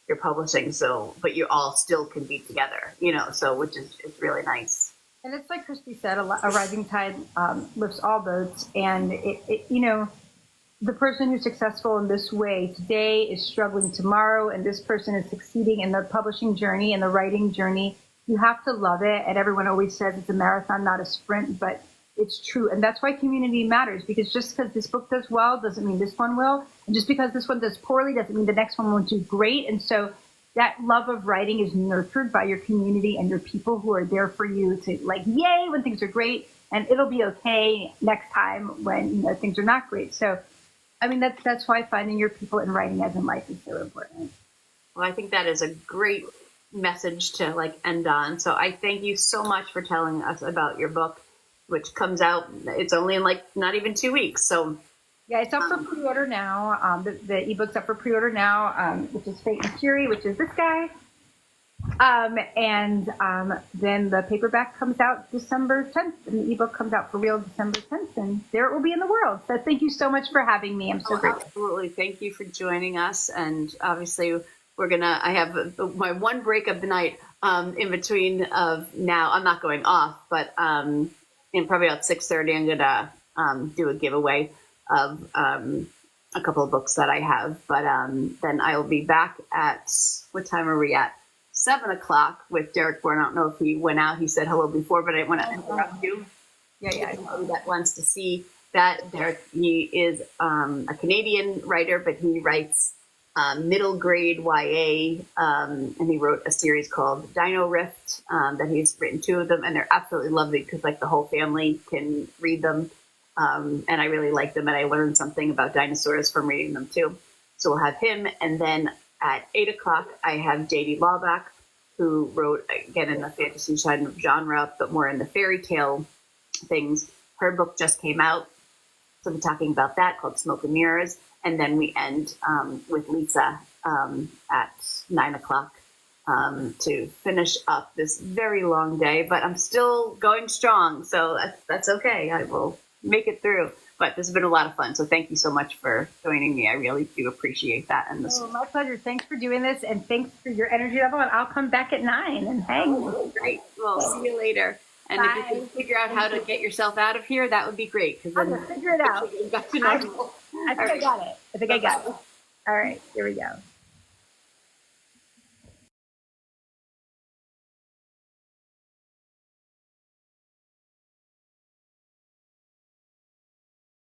your publishing. So, but you all still can be together, so which is really nice. And it's like Christy said, a rising tide lifts all boats. And the person who's successful in this way today is struggling tomorrow, and this person is succeeding in the publishing journey and the writing journey. You have to love it. And everyone always says it's a marathon, not a sprint, but it's true. And that's why community matters, because just because this book does well doesn't mean this one will. And just because this one does poorly doesn't mean the next one won't do great. And so that love of writing is nurtured by your community and your people who are there for you to like, yay, when things are great, and it'll be okay next time when, you know, things are not great. So, I mean, that's why finding your people in writing as in life is so important. Well, I think that is a great message to like end on. So I thank you so much for telling us about your book, which comes out, it's only in like not even 2 weeks. So yeah, it's up for pre-order now. The ebook's up for pre-order now, which is Fate and Fury, which is this guy. And then the paperback comes out December 10th, and the ebook comes out for real December 10th, and there it will be in the world. So thank you so much for having me. I'm so grateful. Absolutely. Thank you for joining us. And obviously I have my one break of the night in between of now. I'm not going off, but in probably about 6:30, I'm going to do a giveaway of a couple of books that I have. But then I'll be back at, what time are we at? 7 o'clock with Derek Bourne. I don't know if he went out. He said hello before, but I want to interrupt you. Yeah. Anybody that wants to see that, Derek, he is a Canadian writer, but he writes middle grade YA, and he wrote a series called Dino Rift that he's written 2 of them, and they're absolutely lovely because like the whole family can read them, and I really like them, and I learned something about dinosaurs from reading them too. So we'll have him, and then at 8 o'clock I have J.D. Lawback, who wrote again in the fantasy side of genre, but more in the fairy tale things. Her book just came out, so we're talking about that, called Smoke and Mirrors. And then we end with Lisa at 9 o'clock to finish up this very long day. But I'm still going strong, so that's okay. I will make it through. But this has been a lot of fun. So thank you so much for joining me. I really do appreciate that. And my pleasure. Thanks for doing this, and thanks for your energy level. And I'll come back at 9 and hang. Oh, great. Well, see you later. And Bye. if you can figure out how to get yourself out of here, that would be great. Because then I'm gonna figure it out. back to normal. I think I got it. I got it. All right, here we go.